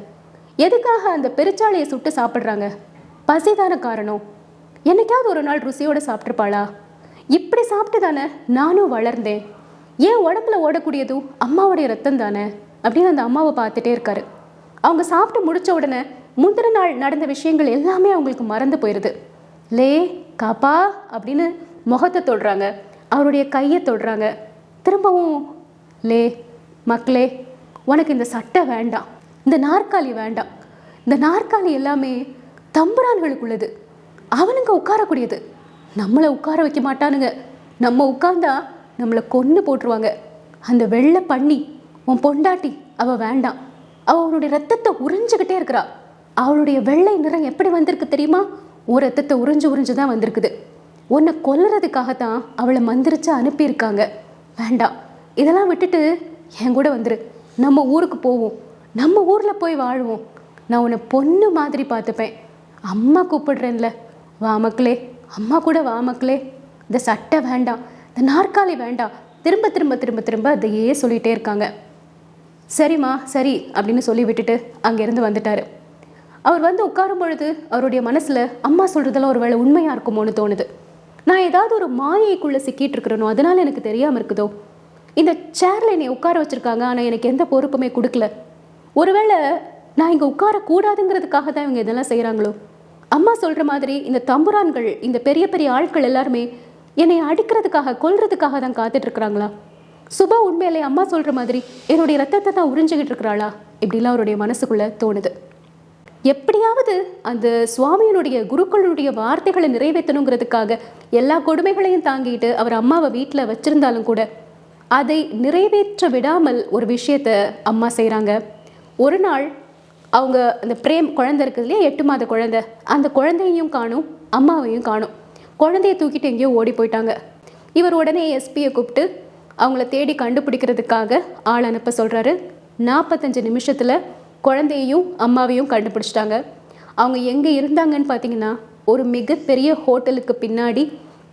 எதுக்காக அந்த பெருச்சாளியை சுட்டு சாப்பிட்றாங்க? பசி தானே காரணம். என்னைக்காவது ஒரு நாள் ருசியோடு சாப்பிட்ருப்பாளா? இப்படி சாப்பிட்டு தானே நானும் வளர்ந்தேன். ஏன் உடம்புல ஓடக்கூடியதும் அம்மாவுடைய ரத்தம் தானே அப்படின்னு அந்த அம்மாவை பார்த்துட்டே இருக்காரு. அவங்க சாப்பிட்டு முடித்த உடனே முந்தின நாள் நடந்த விஷயங்கள் எல்லாமே அவங்களுக்கு மறந்து போயிடுது. லே காப்பா அப்படின்னு முகத்தை தொடுறாங்க, அவருடைய கையை தொடுறாங்க. திரும்பவும் லே மக்களே, உனக்கு இந்த சட்டை வேண்டாம், இந்த நாற்காலி வேண்டாம். இந்த நாற்காலி எல்லாமே தம்புரான்களுக்குள்ளது, அவனுங்க உட்காரக்கூடியது. நம்மளை உட்கார வைக்க மாட்டானுங்க. நம்ம உட்கார்ந்தா நம்மளை கொன்று போட்டுருவாங்க. அந்த வெள்ளை பண்ணி உன் பொண்டாட்டி, அவள் வேண்டாம். அவளுடைய ரத்தத்தை உறிஞ்சிக்கிட்டே இருக்கிறா. அவளுடைய வெள்ளை நிறம் எப்படி வந்திருக்கு தெரியுமா? ஒரு ரத்தத்தை உறிஞ்சு தான் வந்திருக்குது. உன்னை கொல்லுறதுக்காகத்தான் அவளை மந்திரிச்சு அனுப்பியிருக்காங்க. வேண்டாம், இதெல்லாம் விட்டுட்டு என் கூட வந்துரு. நம்ம ஊருக்கு போவோம், நம்ம ஊரில் போய் வாழ்வோம். நான் உன்னை பொண்ணு மாதிரி பார்த்துப்பேன். அம்மா கூப்பிடுறேன்ல, வா மக்களே, அம்மா கூட வா மக்களே. இந்த சட்டை வேண்டாம், இந்த நாற்காலி வேண்டாம். திரும்ப திரும்ப திரும்ப திரும்ப அதையே சொல்லிகிட்டே இருக்காங்க. சரிம்மா சரி அப்படின்னு சொல்லி விட்டுட்டு அங்கேருந்து வந்துட்டார். அவர் வந்து உட்காரும் பொழுது அவருடைய மனசில் அம்மா சொல்கிறதெல்லாம் ஒரு வேளை உண்மையாக இருக்குமோன்னு தோணுது. நான் ஏதாவது ஒரு மாயைக்குள்ளே சிக்கிட்டு இருக்கிறனோ, அதனால் எனக்கு தெரியாமல் இருக்குதோ. இந்த சேரில் என்னை உட்கார வச்சுருக்காங்க, ஆனால் எனக்கு எந்த பொறுப்புமே கொடுக்கல. ஒருவேளை நான் இங்கே உட்காரக்கூடாதுங்கிறதுக்காக தான் இவங்க இதெல்லாம் செய்கிறாங்களோ. அம்மா சொல்கிற மாதிரி இந்த தம்புரான்கள், இந்த பெரிய பெரிய ஆட்கள் எல்லாருமே என்னை அடிக்கிறதுக்காக, கொல்றதுக்காக தான் காத்துட்ருக்குறாங்களா? சுபா உண்மையிலே அம்மா சொல்கிற மாதிரி என்னுடைய ரத்தத்தை தான் உறிஞ்சிக்கிட்டு இருக்கிறாளா? இப்படிலாம் அவருடைய மனசுக்குள்ளே தோணுது. எப்படியாவது அந்த சுவாமியினுடைய குருக்களுடைய வார்த்தைகளை நிறைவேற்றணுங்கிறதுக்காக எல்லா கொடுமைகளையும் தாங்கிட்டு அவர் அம்மாவை வீட்டில் வச்சுருந்தாலும் கூட அதை நிறைவேற்ற விடாமல் ஒரு விஷயத்தை அம்மா செய்கிறாங்க. ஒரு நாள் அவங்க அந்த பிரேம் குழந்தை இருக்குது இல்லையா, 8 மாத குழந்தை, அந்த குழந்தையையும் காணும், அம்மாவையும் காணும். குழந்தைய தூக்கிட்டு எங்கேயோ ஓடி போயிட்டாங்க. இவர் உடனே எஸ்பியை கூப்பிட்டு அவங்கள தேடி கண்டுபிடிக்கிறதுக்காக ஆள் அனுப்ப சொல்கிறாரு. 45 நிமிஷத்தில் குழந்தையையும் அம்மாவையும் கண்டுபிடிச்சிட்டாங்க. அவங்க எங்கே இருந்தாங்கன்னு பார்த்தீங்கன்னா, ஒரு மிகப்பெரிய ஹோட்டலுக்கு பின்னாடி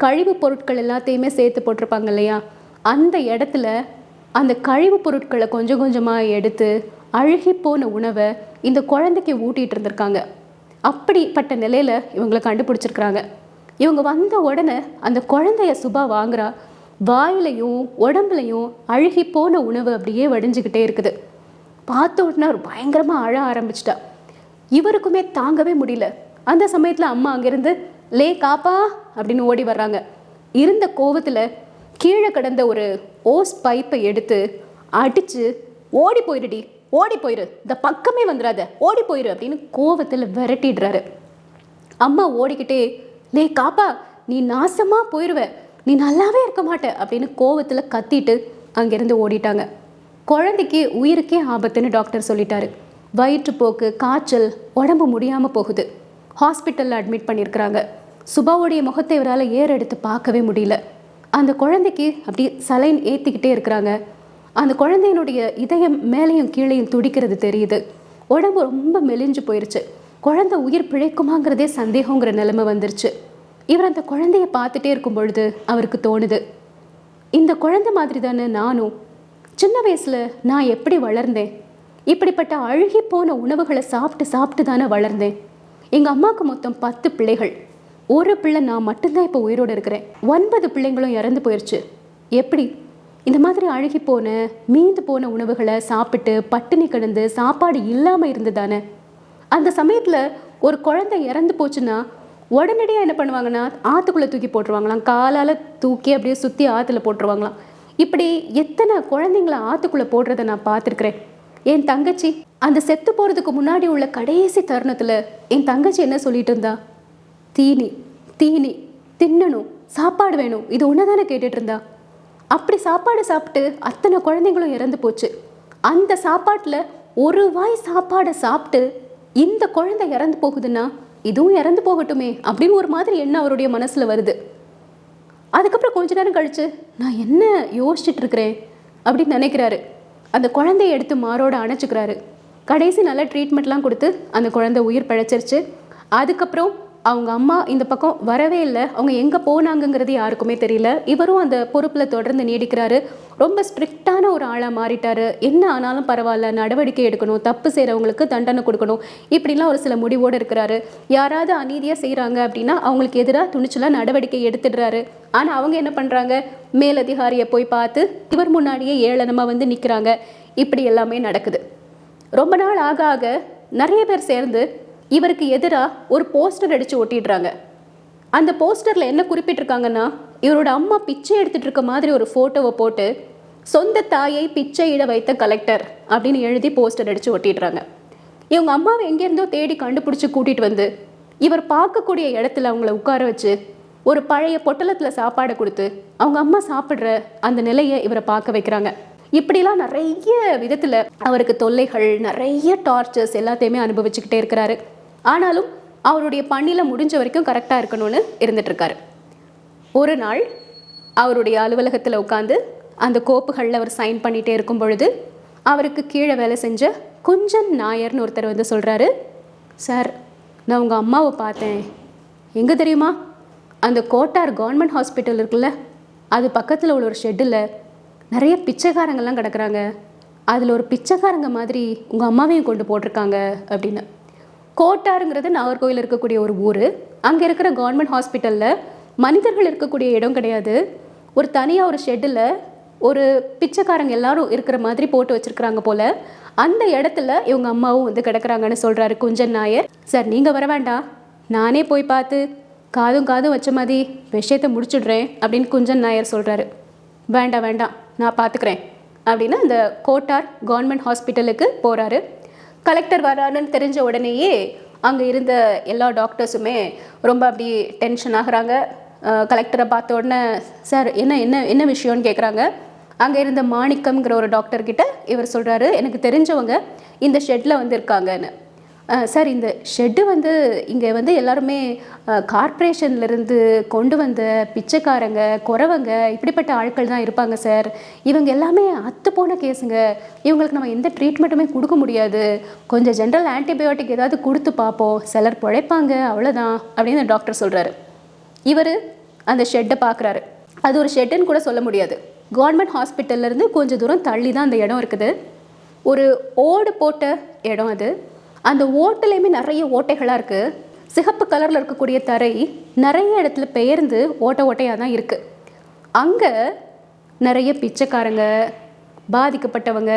கழிவுப் பொருட்கள் எல்லாத்தையுமே சேர்த்து போட்டிருப்பாங்க இல்லையா, அந்த இடத்துல அந்த கழிவுப் பொருட்களை கொஞ்சம் கொஞ்சமாக எடுத்து அழுகி போன உணவை இந்த குழந்தைக்கு ஊட்டிகிட்டு இருந்திருக்காங்க. அப்படிப்பட்ட நிலையில் இவங்களை கண்டுபிடிச்சிருக்கிறாங்க. இவங்க வந்த உடனே அந்த குழந்தைய சுபா வாங்குறா. வாயிலையும் உடம்புலையும் அழுகி போன உணவு அப்படியே வடிஞ்சுக்கிட்டே இருக்குது. பார்த்த உடனே அவர் பயங்கரமாக அழ ஆரம்பிச்சிட்டா. இவருக்குமே தாங்கவே முடியல. அந்த சமயத்தில் அம்மா அங்கேருந்து லே காப்பா அப்படின்னு ஓடி வர்றாங்க. இருந்த கோவத்தில் கீழே கிடந்த ஒரு ஓஸ் பைப்பை எடுத்து அடித்து ஓடி போயிடுடி, ஓடி போயிரு, இந்த பக்கமே வந்துடாத, ஓடி போயிரு அப்படின்னு கோவத்தில் விரட்டிடுறாரு. அம்மா ஓடிக்கிட்டே லே காப்பா நீ நாசமாக போயிடுவ, நீ நல்லாவே இருக்க மாட்ட அப்படின்னு கோவத்தில் கத்திட்டு அங்கேருந்து ஓடிட்டாங்க. குழந்தைக்கு உயிருக்கே ஆபத்துன்னு டாக்டர் சொல்லிட்டாரு. வயிற்றுப்போக்கு, காய்ச்சல், உடம்பு முடியாமல் போகுது. ஹாஸ்பிட்டலில் அட்மிட் பண்ணியிருக்கிறாங்க. சுபாவுடைய முகத்தை இவரால் ஏறெடுத்து பார்க்கவே முடியல. அந்த குழந்தைக்கு அப்படி சலைன் ஏற்றிக்கிட்டே இருக்கிறாங்க. அந்த குழந்தையினுடைய இதயம் மேலேயும் கீழேயும் துடிக்கிறது தெரியுது. உடம்பு ரொம்ப மெலிஞ்சு போயிடுச்சு. குழந்தை உயிர் பிழைக்குமாங்கிறதே சந்தேகங்கிற நிலைமை வந்துருச்சு. இவர் அந்த குழந்தைய பார்த்துட்டே இருக்கும் பொழுது அவருக்கு தோணுது, இந்த குழந்தை மாதிரி தானே நானும். சின்ன வயசில் நான் எப்படி வளர்ந்தேன்? இப்படிப்பட்ட அழுகி போன உணவுகளை சாப்பிட்டு சாப்பிட்டு தானே வளர்ந்தேன். எங்கள் அம்மாவுக்கு மொத்தம் 10 பிள்ளைகள். ஒரு பிள்ளை நான் மட்டும்தான் இப்போ உயிரோடு இருக்கிறேன். 9 பிள்ளைங்களும் இறந்து போயிடுச்சு. எப்படி இந்த மாதிரி அழுகி போன மீந்து போன உணவுகளை சாப்பிட்டு பட்டினி கிடந்து சாப்பாடு இல்லாமல் இருந்து தானே? அந்த சமயத்தில் ஒரு குழந்தை இறந்து போச்சுன்னா உடனடியாக என்ன பண்ணுவாங்கன்னா ஆற்றுக்குள்ளே தூக்கி போட்டுருவாங்களாம். காலால் தூக்கி அப்படியே சுற்றி ஆற்றுல போட்டுருவாங்களாம். இப்படி எத்தனை குழந்தைங்கள ஆற்றுக்குள்ளே போடுறத நான் பார்த்துருக்குறேன். என் தங்கச்சி அந்த செத்து போகிறதுக்கு முன்னாடி உள்ள கடைசி தருணத்தில் என் தங்கச்சி என்ன சொல்லிட்டு இருந்தா? தீனி தீனி தின்னணும், சாப்பாடு வேணும், இது ஒன்று தானே கேட்டுட்டு இருந்தா. அப்படி சாப்பாடு சாப்பிட்டு அத்தனை குழந்தைங்களும் இறந்து போச்சு. அந்த சாப்பாட்டில் ஒரு வாய் சாப்பாடை சாப்பிட்டு இந்த குழந்தை இறந்து போகுதுன்னா இதுவும் இறந்து போகட்டுமே அப்படின்னு ஒரு மாதிரி எண்ணம் அவருடைய மனசில் வருது. அதுக்கப்புறம் கொஞ்ச நேரம் கழித்து நான் என்ன யோசிச்சுட்டு இருக்கிறேன் அப்படின்னு நினைக்கிறாரு. அந்த குழந்தைய எடுத்து மாரோட அணைச்சிக்கிறாரு. கடைசி நல்ல ட்ரீட்மெண்ட்லாம் கொடுத்து அந்த குழந்தை உயிர் பிழைச்சிருச்சு. அதுக்கப்புறம் அவங்க அம்மா இந்த பக்கம் வரவே இல்லை. அவங்க எங்கே போனாங்கங்கிறது யாருக்குமே தெரியல. இவரும் அந்த பொறுப்பில் தொடர்ந்து நீடிக்கிறாரு. ரொம்ப ஸ்ட்ரிக்டான ஒரு ஆளாக மாறிட்டார். என்ன ஆனாலும் பரவாயில்ல, நடவடிக்கை எடுக்கணும், தப்பு செய்கிறவங்களுக்கு தண்டனை கொடுக்கணும், இப்படிலாம் ஒரு சில முடிவோடு இருக்கிறாரு. யாராவது அநீதியாக செய்கிறாங்க அப்படின்னா அவங்களுக்கு எதிராக துணிச்சலாக நடவடிக்கை எடுத்துடுறாரு. ஆனால் அவங்க என்ன பண்ணுறாங்க, மேலதிகாரியை போய் பார்த்து இவர் முன்னாடியே ஏளனமாக வந்து நிற்கிறாங்க. இப்படி எல்லாமே நடக்குது. ரொம்ப நாள் ஆக ஆக நிறைய பேர் சேர்ந்து இவருக்கு எதிராக ஒரு போஸ்டர் அடித்து ஒட்டிடுறாங்க. அந்த போஸ்டரில் என்ன குறிப்பிட்டிருக்காங்கன்னா, இவரோட அம்மா பிச்சை எடுத்துகிட்டு இருக்க மாதிரி ஒரு ஃபோட்டோவை போட்டு சொந்த தாயை பிச்சையிட வைத்த கலெக்டர் அப்படின்னு எழுதி போஸ்டர் அடித்து ஒட்டிடுறாங்க. இவங்க அம்மாவை எங்கேருந்தோ தேடி கண்டுபிடிச்சி கூட்டிகிட்டு வந்து இவர் பார்க்கக்கூடிய இடத்துல அவங்கள உட்கார வச்சு ஒரு பழைய பொட்டலத்தில் சாப்பாடை கொடுத்து அவங்க அம்மா சாப்பிட்ற அந்த நிலையை இவரை பார்க்க வைக்கிறாங்க. இப்படிலாம் நிறைய விதத்தில் அவருக்கு தொல்லைகள், நிறைய டார்ச்சர்ஸ் எல்லாத்தையுமே அனுபவிச்சுக்கிட்டே இருக்கிறாரு. ஆனாலும் அவருடைய பணியில் முடிஞ்ச வரைக்கும் கரெக்டாக இருக்கணும்னு இருந்துகிட்ருக்காரு. ஒரு நாள் அவருடைய அலுவலகத்தில் உட்காந்து அந்த கோப்புகளில் அவர் சைன் பண்ணிகிட்டே இருக்கும் பொழுது அவருக்கு கீழே வேலை செஞ்ச குஞ்சன் நாயர்னு ஒருத்தர் வந்து சொல்கிறாரு, சார் நான் உங்கள் அம்மாவை பார்த்தேன். எங்கே தெரியுமா? அந்த கோட்டார் கவர்மெண்ட் ஹாஸ்பிட்டல் இருக்குல்ல, அது பக்கத்தில் உள்ள ஒரு ஷெட்டில் நிறைய பிச்சைக்காரங்கள்லாம் கிடக்குறாங்க. அதில் ஒரு பிச்சைக்காரங்க மாதிரி உங்கள் அம்மாவையும் கொண்டு போட்டிருக்காங்க அப்படின்னு. கோட்டாருங்கிறது நாகர்கோவில் இருக்கக்கூடிய ஒரு ஊர். அங்கே இருக்கிற கவர்மெண்ட் ஹாஸ்பிட்டலில் மனிதர்கள் இருக்கக்கூடிய இடம் கிடையாது. ஒரு தனியாக ஒரு ஷெட்டில் ஒரு பிச்சைக்காரங்க எல்லாரும் இருக்கிற மாதிரி போட்டு வச்சுருக்குறாங்க போல். அந்த இடத்துல இவங்க அம்மாவும் வந்து கிடக்குறாங்கன்னு சொல்கிறாரு குஞ்சன் நாயர். சார் நீங்கள் வர வேண்டாம், நானே போய் பார்த்து காதும் வச்ச மாதிரி விஷயத்தை முடிச்சுடுறேன் அப்படின்னு குஞ்சன் நாயர் சொல்கிறாரு. வேண்டாம் வேண்டாம், நான் பார்த்துக்கிறேன் அப்படின்னு அந்த கோட்டார் கவர்மெண்ட் ஹாஸ்பிட்டலுக்கு போகிறாரு. கலெக்டர் வரான்னு தெரிஞ்ச உடனேயே அங்கே இருந்த எல்லா டாக்டர்ஸுமே ரொம்ப அப்படி டென்ஷன் ஆகுறாங்க. கலெக்டரை பார்த்த உடனே சார் என்ன என்ன என்ன விஷயம்னு கேட்குறாங்க. அங்கே இருந்த மாணிக்கம்ங்கிற ஒரு டாக்டர்கிட்ட இவர் சொல்கிறாரு, எனக்கு தெரிஞ்சவங்க இந்த ஷெட்டில் வந்து இருக்காங்கன்னு. சார் இந்த ஷெட்டு வந்து இங்கே வந்து எல்லாருமே கார்ப்பரேஷன்லேருந்து கொண்டு வந்த பிச்சைக்காரங்க, குறவங்க, இப்படிப்பட்ட ஆட்கள் தான் இருப்பாங்க சார். இவங்க எல்லாமே அத்து போன கேஸுங்க. இவங்களுக்கு நம்ம எந்த ட்ரீட்மெண்ட்டுமே கொடுக்க முடியாது. கொஞ்சம் ஜென்ரல் ஆன்டிபயோட்டிக் ஏதாவது கொடுத்து பார்ப்போம், சிலர் பிழைப்பாங்க, அவ்வளோதான் அப்படின்னு டாக்டர் சொல்கிறாரு. இவர் அந்த ஷெட்டை பார்க்குறாரு. அது ஒரு ஷெட்டுன்னு கூட சொல்ல முடியாது. கவர்மெண்ட் ஹாஸ்பிட்டல்லேருந்து கொஞ்சம் தூரம் தள்ளி தான் அந்த இடம் இருக்குது. ஒரு ஓடு போட்ட இடம் அது. அந்த ஓட்டுலேயுமே நிறைய ஓட்டைகளாக இருக்குது. சிகப்பு கலரில் இருக்கக்கூடிய தரை நிறைய இடத்துல பெயர்ந்து ஓட்டையாக தான் இருக்குது. அங்கே நிறைய பிச்சைக்காரங்க, பாதிக்கப்பட்டவங்க,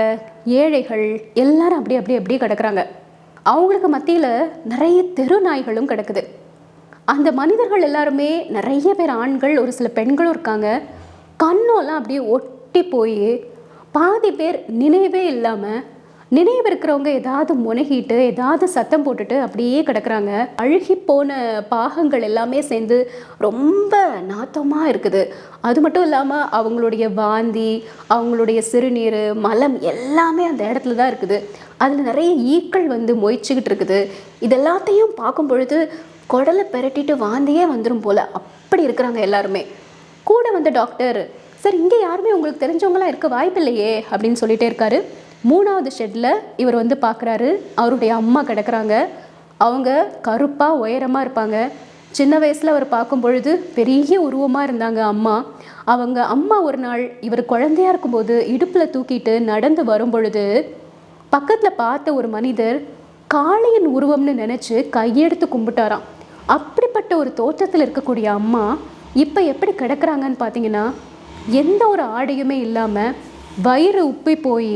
ஏழைகள் எல்லாரும் அப்படியே கிடக்குறாங்க. அவங்களுக்கு மத்தியில் நிறைய தெரு நாய்களும் கிடக்குது. அந்த மனிதர்கள் எல்லாருமே நிறைய பேர் ஆண்கள், ஒரு சில பெண்களும் இருக்காங்க. கண்ணெல்லாம் அப்படியே ஒட்டி போய் பாதி பேர் நினைவே இல்லாமல், நினைவு இருக்கிறவங்க ஏதாவது முனகிட்டு ஏதாவது சத்தம் போட்டுட்டு அப்படியே கிடக்குறாங்க. அழுகி போன பாகங்கள் எல்லாமே சேர்ந்து ரொம்ப நாத்தமாக இருக்குது. அது மட்டும் இல்லாமல் அவங்களுடைய வாந்தி, அவங்களுடைய சிறுநீர், மலம் எல்லாமே அந்த இடத்துல தான் இருக்குது. அதில் நிறைய ஈக்கள் வந்து மொய்ச்சிக்கிட்டு இருக்குது. இது எல்லாத்தையும் பார்க்கும் பொழுது குடலை பெரட்டிட்டு வாந்தியே வந்துடும் போல் அப்படி இருக்கிறாங்க எல்லாருமே. கூட வந்த டாக்டர், சார் இங்கே யாருமே உங்களுக்கு தெரிஞ்சவங்களாம் இருக்க வாய்ப்பில்லையே அப்படின்னு சொல்லிகிட்டே இருக்காரு. 3வது ஷெட்டில் இவர் வந்து பார்க்குறாரு. அவருடைய அம்மா கிடக்குறாங்க. அவங்க கருப்பாக உயரமாக இருப்பாங்க. சின்ன வயசில் அவர் பார்க்கும் பொழுது பெரிய உருவமாக இருந்தாங்க அம்மா. அவங்க அம்மா ஒரு நாள் இவர் குழந்தையாக இருக்கும்போது இடுப்பில் தூக்கிட்டு நடந்து வரும் பொழுது பக்கத்தில் பார்த்த ஒரு மனிதர் காளையின் உருவம்னு நினச்சி கையெடுத்து கும்பிட்டாராம். அப்படிப்பட்ட ஒரு தோற்றத்தில் இருக்கக்கூடிய அம்மா இப்போ எப்படி கிடக்குறாங்கன்னு பார்த்தீங்கன்னா, எந்த ஒரு ஆடையுமே இல்லாமல், வயிறு உப்பி போய்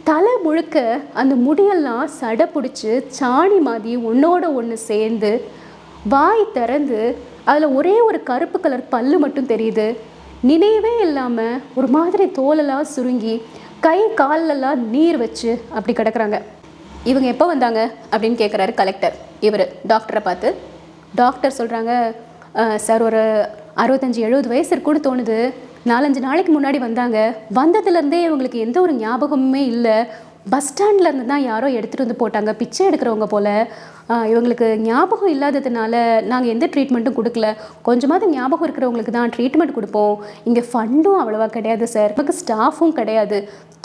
தலை முழுக்க அந்த முடியெல்லாம் சடை பிடிச்சி சாணி மாதிரி ஒன்றோட ஒன்று சேர்ந்து, வாய் திறந்து அதில் ஒரே ஒரு கருப்பு கலர் பல்லு மட்டும் தெரியுது. நினைவே இல்லாமல் ஒரு மாதிரி தோலெல்லாம் சுருங்கி கை காலெல்லாம் நீர் வச்சு அப்படி கிடக்குறாங்க. இவங்க எப்போ வந்தாங்க அப்படின்னு கேட்குறாரு கலெக்டர் இவர் டாக்டரை பார்த்து. டாக்டர் சொல்கிறாங்க, சார் ஒரு 65-70 வயசு இருக்குன்னு தோணுது. 4-5 நாளைக்கு முன்னாடி வந்தாங்க. வந்ததுலேருந்தே இவங்களுக்கு எந்த ஒரு ஞாபகமுமே இல்லை. பஸ் ஸ்டாண்ட்லேருந்து தான் யாரோ எடுத்துகிட்டு வந்து போட்டாங்க, பிச்சை எடுக்கிறவங்க போல். இவங்களுக்கு ஞாபகம் இல்லாததுனால நாங்கள் எந்த ட்ரீட்மெண்ட்டும் கொடுக்கல. கொஞ்சமாவது ஞாபகம் இருக்கிறவங்களுக்கு தான் ட்ரீட்மெண்ட் கொடுப்போம். இங்கே ஃபண்டும் அவ்வளோவா கிடையாது சார், நமக்கு ஸ்டாஃபும் கிடையாது.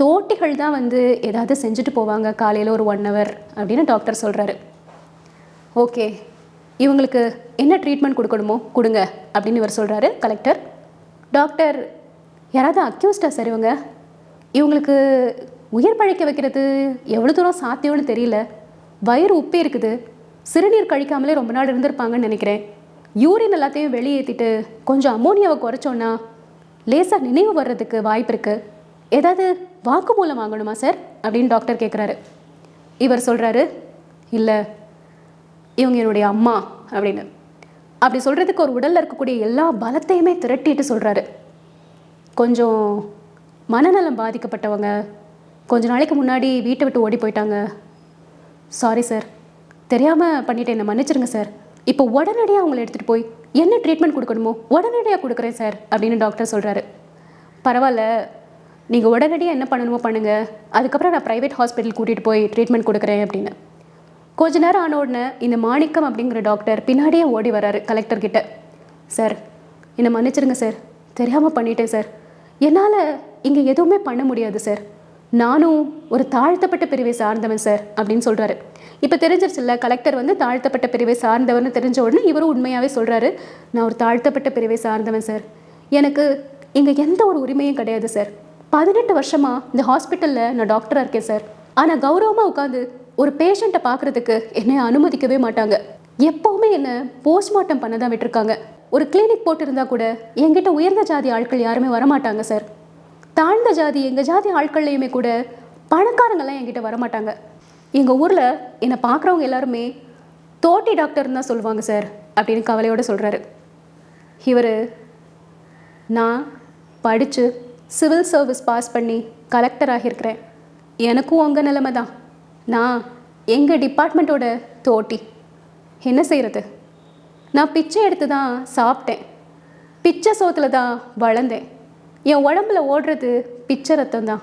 தோட்டிகள் தான் வந்து ஏதாவது செஞ்சுட்டு போவாங்க காலையில் ஒரு 1 hour அப்படின்னு டாக்டர் சொல்கிறாரு. ஓகே, இவங்களுக்கு என்ன ட்ரீட்மெண்ட் கொடுக்கணுமோ கொடுங்க அப்படின்னு இவர் சொல்கிறாரு கலெக்டர். டாக்டர், யாராவது அக்யூஸ்டா சார் இவங்களுக்கு உயிர் பழைக்க வைக்கிறது எவ்வளோ தூரம் சாத்தியம்னு தெரியல. வயிறு உப்பே இருக்குது. சிறுநீர் கழிக்காமலே ரொம்ப நாள் இருந்திருப்பாங்கன்னு நினைக்கிறேன். யூரின் எல்லாத்தையும் வெளியேற்றிட்டு கொஞ்சம் அமோனியாவை குறைச்சோன்னா லேசாக நினைவு வர்றதுக்கு வாய்ப்பு இருக்குது. ஏதாவது வாக்குமூலம் வாங்கணுமா சார் அப்படின்னு டாக்டர் கேட்குறாரு. இவர் சொல்கிறாரு, இல்லை இவங்க என்னுடைய அம்மா அப்படின்னு. அப்படி சொல்கிறதுக்கு ஒரு உடலில் இருக்கக்கூடிய எல்லா பலத்தையுமே திரட்டிட்டு சொல்கிறாரு. கொஞ்சம் மனநலம் பாதிக்கப்பட்டவங்க, கொஞ்ச நாளைக்கு முன்னாடி வீட்டை விட்டு ஓடி போயிட்டாங்க. சாரி சார், தெரியாமல் பண்ணிவிட்டு என்னை மன்னிச்சிருங்க சார். இப்போ உடனடியாக அவங்களை எடுத்துகிட்டு போய் என்ன ட்ரீட்மெண்ட் கொடுக்கணுமோ உடனடியாக கொடுக்குறேன் சார் அப்படின்னு டாக்டர் சொல்கிறாரு. பரவாயில்ல, நீங்கள் உடனடியாக என்ன பண்ணணுமோ பண்ணுங்கள், அதுக்கப்புறம் நான் ப்ரைவேட் ஹாஸ்பிட்டல் கூட்டிகிட்டு போய் ட்ரீட்மெண்ட் கொடுக்குறேன் அப்படின்னு. கொஞ்ச நேரம் ஆன உடனே இந்த மாணிக்கம் அப்படிங்கிற டாக்டர் பின்னாடியே ஓடி வர்றாரு கலெக்டர்கிட்ட. சார் என்னை மன்னிச்சிருங்க சார், தெரியாமல் பண்ணிட்டேன் சார். என்னால் இங்கே எதுவுமே பண்ண முடியாது சார். நானும் ஒரு தாழ்த்தப்பட்ட பிரிவை சார்ந்தவன் சார் அப்படின்னு சொல்கிறாரு. இப்போ தெரிஞ்சிருச்சுல்ல, கலெக்டர் வந்து தாழ்த்தப்பட்ட பிரிவை சார்ந்தவன்னு தெரிஞ்ச உடனே இவரும் உண்மையாகவே சொல்கிறாரு, நான் ஒரு தாழ்த்தப்பட்ட பிரிவை சார்ந்தவன் சார். எனக்கு இங்கே எந்த ஒரு உரிமையும் கிடையாது சார். 18 வருஷமாக இந்த ஹாஸ்பிட்டலில் நான் டாக்டராக இருக்கேன் சார். ஆனால் கௌரவமாக உட்காந்து ஒரு பேஷண்ட்டை பார்க்குறதுக்கு என்னை அனுமதிக்கவே மாட்டாங்க. எப்போவுமே என்னை போஸ்ட்மார்ட்டம் பண்ண தான் விட்டுருக்காங்க. ஒரு கிளினிக் போட்டிருந்தா கூட என்கிட்ட உயர்ந்த ஜாதி ஆட்கள் யாருமே வரமாட்டாங்க சார். தாழ்ந்த ஜாதி எங்கள் ஜாதி ஆட்கள்லையுமே கூட பணக்காரங்கள்லாம் என்கிட்ட வரமாட்டாங்க. எங்கள் ஊரில் என்னை பார்க்குறவங்க எல்லாருமே தோட்டி டாக்டர்னு தான் சொல்லுவாங்க சார் அப்படின்னு கவலையோடு சொல்கிறாரு. இவர், நான் படித்து சிவில் சர்வீஸ் பாஸ் பண்ணி கலெக்டர் ஆகியிருக்கிறேன். எனக்கும் உங்கள் நிலைமை தான். நான் எங்கள் டிபார்ட்மெண்ட்டோட தோட்டி. என்ன செய்கிறது? நான் பிச்சை எடுத்து தான் சாப்பிட்டேன். பிச்சை சோத்தில் தான் வளர்ந்தேன். என் உடம்புல ஓடுறது பிச்சை ரத்தம் தான்.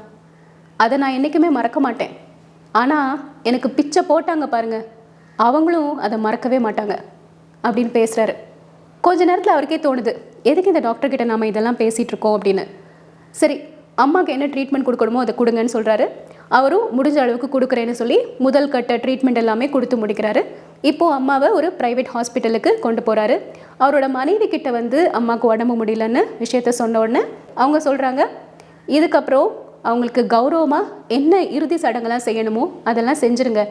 அதை நான் என்றைக்குமே மறக்க மாட்டேன். ஆனால் எனக்கு பிச்சை போட்டாங்க பாருங்கள், அவங்களும் அதை மறக்கவே மாட்டாங்க அப்படின்னு பேசுகிறாரு. கொஞ்ச நேரத்தில் அவருக்கே தோணுது, எதுக்கு இந்த டாக்டர்கிட்ட நாம் இதெல்லாம் பேசிகிட்ருக்கோம் அப்படின்னு. சரி, அம்மாவுக்கு என்ன ட்ரீட்மெண்ட் கொடுக்கணுமோ அதை கொடுங்கன்னு சொல்கிறாரு. அவரும் முடிஞ்ச அளவுக்கு கொடுக்குறேன்னு சொல்லி முதல் கட்ட ட்ரீட்மெண்ட் எல்லாமே கொடுத்து முடிக்கிறாரு. இப்போது அம்மாவை ஒரு ப்ரைவேட் ஹாஸ்பிட்டலுக்கு கொண்டு போகிறாரு. அவரோட மனைவி கிட்ட வந்து அம்மாவுக்கு உடம்பு முடியலன்னு விஷயத்த சொன்ன உடனே அவங்க சொல்கிறாங்க, இதுக்கப்புறம் அவங்களுக்கு கௌரவமாக என்ன இறுதி சடங்கெல்லாம் செய்யணுமோ அதெல்லாம் செஞ்சுருங்க.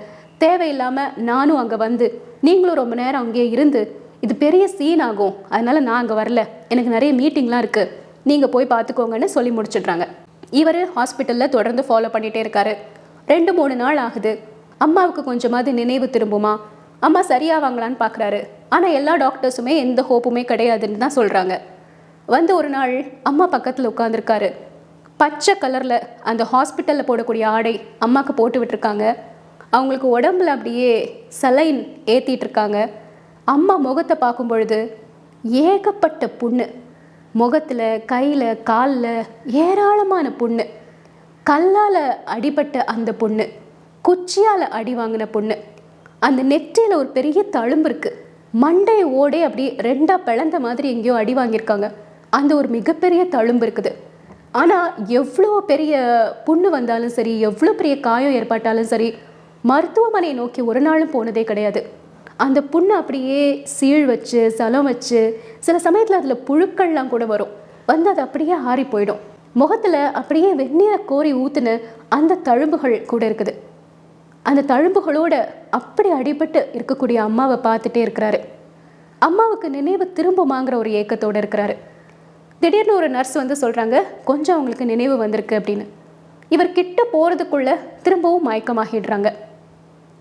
தேவையில்லாமல் நானும் அங்கே வந்து நீங்களும் ரொம்ப நேரம் அங்கேயே இருந்து இது பெரிய சீன் ஆகும். அதனால் நான் அங்கே வரல, எனக்கு நிறைய மீட்டிங்லாம் இருக்குது, நீங்கள் போய் பார்த்துக்கோங்கன்னு சொல்லி முடிச்சிடுறாங்க. இவர் ஹாஸ்பிட்டலில் தொடர்ந்து ஃபாலோ பண்ணிகிட்டே இருக்காரு. 2-3 நாள் ஆகுது. அம்மாவுக்கு கொஞ்சமாவது நினைவு திரும்புமா, அம்மா சரியாவாங்களான்னு பார்க்குறாரு. ஆனால் எல்லா டாக்டர்ஸுமே எந்த ஹோப்புமே கிடையாதுன்னு தான் சொல்கிறாங்க. வந்து ஒரு நாள் அம்மா பக்கத்தில் உட்காந்துருக்காரு. பச்சை கலரில் அந்த ஹாஸ்பிட்டலில் போடக்கூடிய ஆடை அம்மாவுக்கு போட்டு விட்டுருக்காங்க. அவங்களுக்கு உடம்புல அப்படியே சலைன் ஏற்றிட்டு இருக்காங்க. அம்மா முகத்தை பார்க்கும் பொழுது ஏகப்பட்ட புண்ணு, முகத்தில், கையில், காலில் ஏராளமான புண்ணு, கல்லால் அடிபட்ட அந்த புண்ணு, குச்சியால் அடி வாங்கின புண்ணு, அந்த நெற்றியில் ஒரு பெரிய தழும்பு இருக்குது, மண்டை ஓடே அப்படி 2ஆக பிளந்த மாதிரி எங்கேயோ அடி வாங்கியிருக்காங்க, அந்த ஒரு மிகப்பெரிய தழும்பு இருக்குது. ஆனால் எவ்வளோ பெரிய புண்ணு வந்தாலும் சரி, எவ்வளோ பெரிய காயம் ஏற்பட்டாலும் சரி, மருத்துவமனையை நோக்கி ஒரு நாளும் போனதே கிடையாது. அந்த புண்ணு அப்படியே சீழ் வச்சு, சலம் வச்சு, சில சமயத்தில் அதில் புழுக்கள்லாம் கூட வரும், வந்து அது அப்படியே ஆறி போயிடும். முகத்தில் அப்படியே வெந்நீரை கோரி ஊற்றுன அந்த தழும்புகள் கூட இருக்குது. அந்த தழும்புகளோட அப்படி அடிபட்டு இருக்கக்கூடிய அம்மாவை பார்த்துட்டே இருக்கிறாரு. அம்மாவுக்கு நினைவு திரும்புமாங்கிற ஒரு ஏக்கத்தோடு இருக்கிறாரு. திடீர்னு ஒரு நர்ஸ் வந்து சொல்கிறாங்க, கொஞ்சம் அவங்களுக்கு நினைவு வந்திருக்கு அப்படின்னு. இவர் கிட்ட போகிறதுக்குள்ள திரும்பவும் மயக்கமாகிடுறாங்க.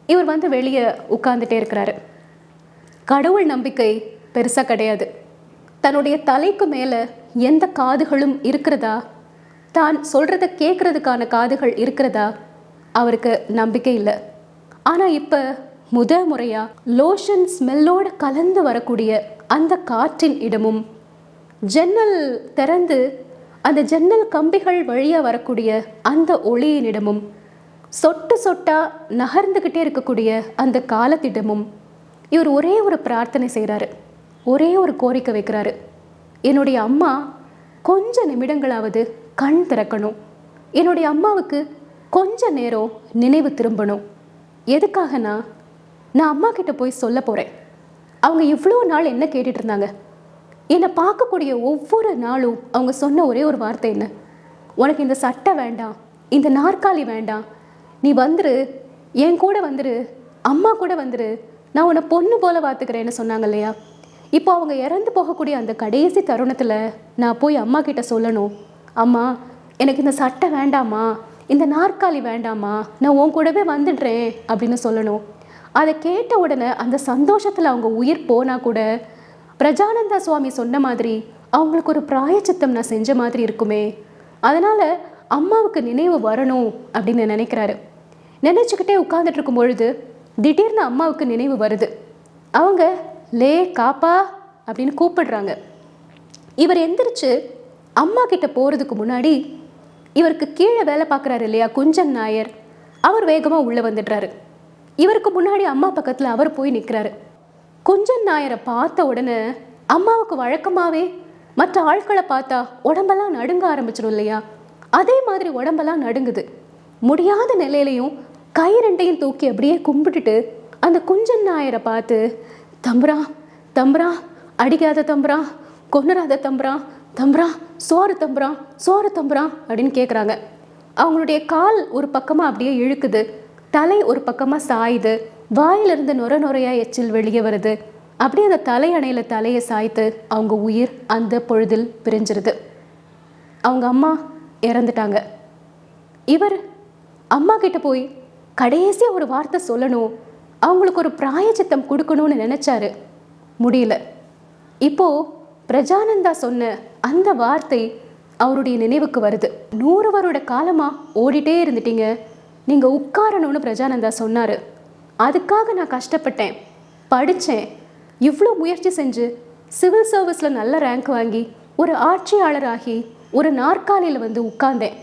இவர் வந்து வெளியே உட்கார்ந்துட்டே இருக்கிறாரு. கடவுள் நம்பிக்கை பெருசாக கிடையாது. தன்னுடைய தலைக்கு மேலே எந்த காதுகளும் இருக்கிறதா, தான் சொல்கிறத கேட்குறதுக்கான காதுகள் இருக்கிறதா அவருக்கு நம்பிக்கை இல்லை. ஆனால் இப்போ முறையாக லோஷன் ஸ்மெல்லோடு கலந்து வரக்கூடிய அந்த காற்றின் இடமும், ஜன்னல் திறந்து அந்த ஜன்னல் கம்பிகள் வழியாக வரக்கூடிய அந்த ஒளியினிடமும், சொட்டு சொட்டா நகர்ந்துக்கிட்டே இருக்கக்கூடிய அந்த காலத்திடமும் இவர் ஒரே ஒரு பிரார்த்தனை செய்கிறாரு, ஒரே ஒரு கோரிக்கை வைக்கிறாரு. என்னுடைய அம்மா கொஞ்ச நிமிடங்களாவது கண் திறக்கணும், என்னுடைய அம்மாவுக்கு கொஞ்ச நேரம் நினைவு திரும்பணும். எதுக்காகனா, நான் அம்மா கிட்ட போய் சொல்ல போகிறேன். அவங்க இவ்வளோ நாள் என்ன கேட்டுட்டு இருந்தாங்க, என்னை பார்க்கக்கூடிய ஒவ்வொரு நாளும் அவங்க சொன்ன ஒரே ஒரு வார்த்தை என்ன, உனக்கு இந்த சட்டை வேண்டாம், இந்த நாற்காலி வேண்டாம், நீ வந்துரு, என் கூட வந்துரு, அம்மா கூட வந்துரு, நான் உன்னை பொண்ணு போல பார்த்துக்கிறேன்னு சொன்னாங்க இல்லையா. இப்போ அவங்க இறந்து போகக்கூடிய அந்த கடைசி தருணத்தில் நான் போய் அம்மா கிட்ட சொல்லணும், அம்மா எனக்கு இந்த சட்டை வேண்டாமா, இந்த நாற்காலி வேண்டாமா, நான் உன் கூடவே வந்துடுறேன் அப்படின்னு சொல்லணும். அதை கேட்ட உடனே அந்த சந்தோஷத்தில் அவங்க உயிர் போனால் கூட பிரஜானந்தா சுவாமி சொன்ன மாதிரி அவங்களுக்கு ஒரு பிராயச்சித்தம் நான் செஞ்ச மாதிரி இருக்குமே, அதனால் அம்மாவுக்கு நினைவு வரணும் அப்படின்னு நினைக்கிறாரு. நினச்சிக்கிட்டே உட்கார்ந்துட்டு இருக்கும் பொழுது திடீர்னு அம்மாவுக்கு நினைவு வருது. அவங்க லே காப்பா அப்படின்னு கூப்பிடுறாங்க. இவர் எந்திரிச்சு அம்மா கிட்ட போகிறதுக்கு முன்னாடி இவருக்கு கீழே வேலை பார்க்குறாரு இல்லையா குஞ்சன் நாயர், அவர் வேகமாக உள்ளே வந்துடுறாரு. இவருக்கு முன்னாடி அம்மா பக்கத்தில் அவர் போய் நிற்கிறாரு. குஞ்சன் நாயரை பார்த்த உடனே அம்மாவுக்கு வழக்கமாகவே மற்ற ஆட்களை பார்த்தா உடம்பெல்லாம் நடுங்க ஆரம்பிச்சிடும் இல்லையா, அதே மாதிரி உடம்பெல்லாம் நடுங்குது. முடியாத நிலையிலையும் கை 2ஐயும் தூக்கி அப்படியே கும்பிட்டுட்டு அந்த குஞ்சன் நாயரை பார்த்து, தம்புரா தம்புரா, அடிக்காத தம்புரா, கொன்னுறாத தம்புரா, தம்புரா சோறு தம்புரா, சோறு தம்புரா அப்படின்னு கேட்குறாங்க. அவங்களுடைய கால் ஒரு பக்கமாக அப்படியே இழுக்குது, தலை ஒரு பக்கமாக சாயுது, வாயிலிருந்து நொர நொறையாக எச்சில் வெளியே வருது. அப்படியே அந்த தலையணையில் தலையை சாய்த்து அவங்க உயிர் அந்த பொழுதில் பிரிஞ்சிருது. அவங்க அம்மா இறந்துட்டாங்க. இவர் அம்மா கிட்ட போய் கடைசியாக ஒரு வார்த்தை சொல்லணும், அவங்களுக்கு ஒரு பிராயச்சித்தம் கொடுக்கணும்னு நினச்சாரு, முடியல. இப்போது பிரஜானந்தா சொன்ன அந்த வார்த்தை அவருடைய நினைவுக்கு வருது. 100 வருட காலமாக ஓடிட்டே இருந்துட்டீங்க, நீங்கள் உட்காரணும்னு பிரஜானந்தா சொன்னார். அதுக்காக நான் கஷ்டப்பட்டேன், படித்தேன், இவ்வளோ முயற்சி செஞ்சு சிவில் சர்வீஸில் நல்ல ரேங்க் வாங்கி ஒரு ஆட்சியாளராகி ஒரு நாற்காலியில் வந்து உட்கார்ந்தேன்.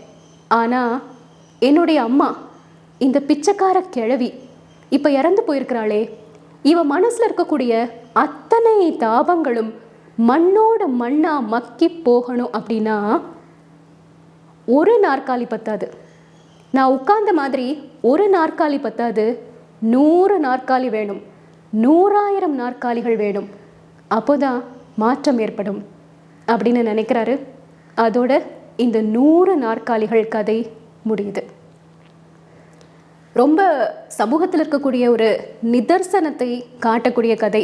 ஆனால் என்னுடைய அம்மா இந்த பிச்சைக்கார கிழவி இப்போ இறந்து போயிருக்கிறாளே, இவ மனசில் இருக்கக்கூடிய அத்தனை தாபங்களும் மண்ணோட மண்ணா மக்கி போகணும் அப்படின்னா ஒரு நாற்காலி பத்தாது, நான் உட்கார்ந்த மாதிரி ஒரு நாற்காலி பத்தாது, 100 நாற்காலி வேணும், 100,000 நாற்காலிகள் வேணும், அப்போதான் மாற்றம் ஏற்படும் அப்படின்னு நினைக்கிறாரு. அதோட இந்த 100 நாற்காலிகள் கதை முடியுது. ரொம்ப சமூகத்தில் இருக்கக்கூடிய ஒரு நிதர்சனத்தை காட்டக்கூடிய கதை.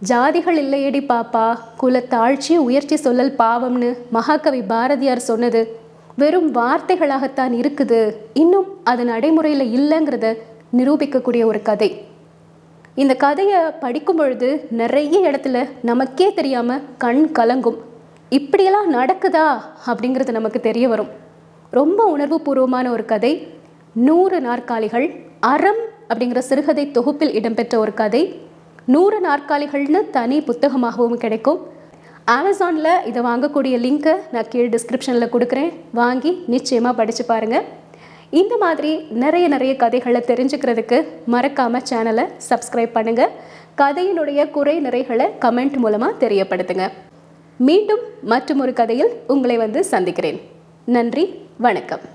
ஜாதிகள் இல்லையடி பாப்பா, குலத்தாழ்ச்சி உயர்ச்சி சொல்லல் பாவம்னு மகாகவி பாரதியார் சொன்னது வெறும் வார்த்தைகளாகத்தான் இருக்குது, இன்னும் அது நடைமுறையில் இல்லைங்கிறத நிரூபிக்கக்கூடிய ஒரு கதை. இந்த கதையை படிக்கும் பொழுது நிறைய இடத்துல நமக்கே தெரியாமல் கண் கலங்கும். இப்படியெல்லாம் நடக்குதா அப்படிங்கிறது நமக்கு தெரிய வரும். ரொம்ப உணர்வு பூர்வமான ஒரு கதை. 100 நாற்காலிகள் அறம் அப்படிங்கிற சிறுகதை தொகுப்பில் இடம்பெற்ற ஒரு கதை. 100 நாற்காலிகள்னு தனி புத்தகமாகவும் கிடைக்கும். அமேசானில் இதை வாங்கக்கூடிய லிங்க்கை நான் கீழே டிஸ்கிரிப்ஷனில் கொடுக்குறேன். வாங்கி நிச்சயமாக படித்து பாருங்கள். இந்த மாதிரி நிறைய கதைகளை தெரிஞ்சுக்கிறதுக்கு மறக்காமல் சேனலை சப்ஸ்கிரைப் பண்ணுங்கள். கதையினுடைய குறை நிறைகளை கமெண்ட் மூலமாக தெரியப்படுத்துங்க. மீண்டும் மற்றும் ஒரு கதையில் உங்களை வந்து சந்திக்கிறேன். நன்றி, வணக்கம்.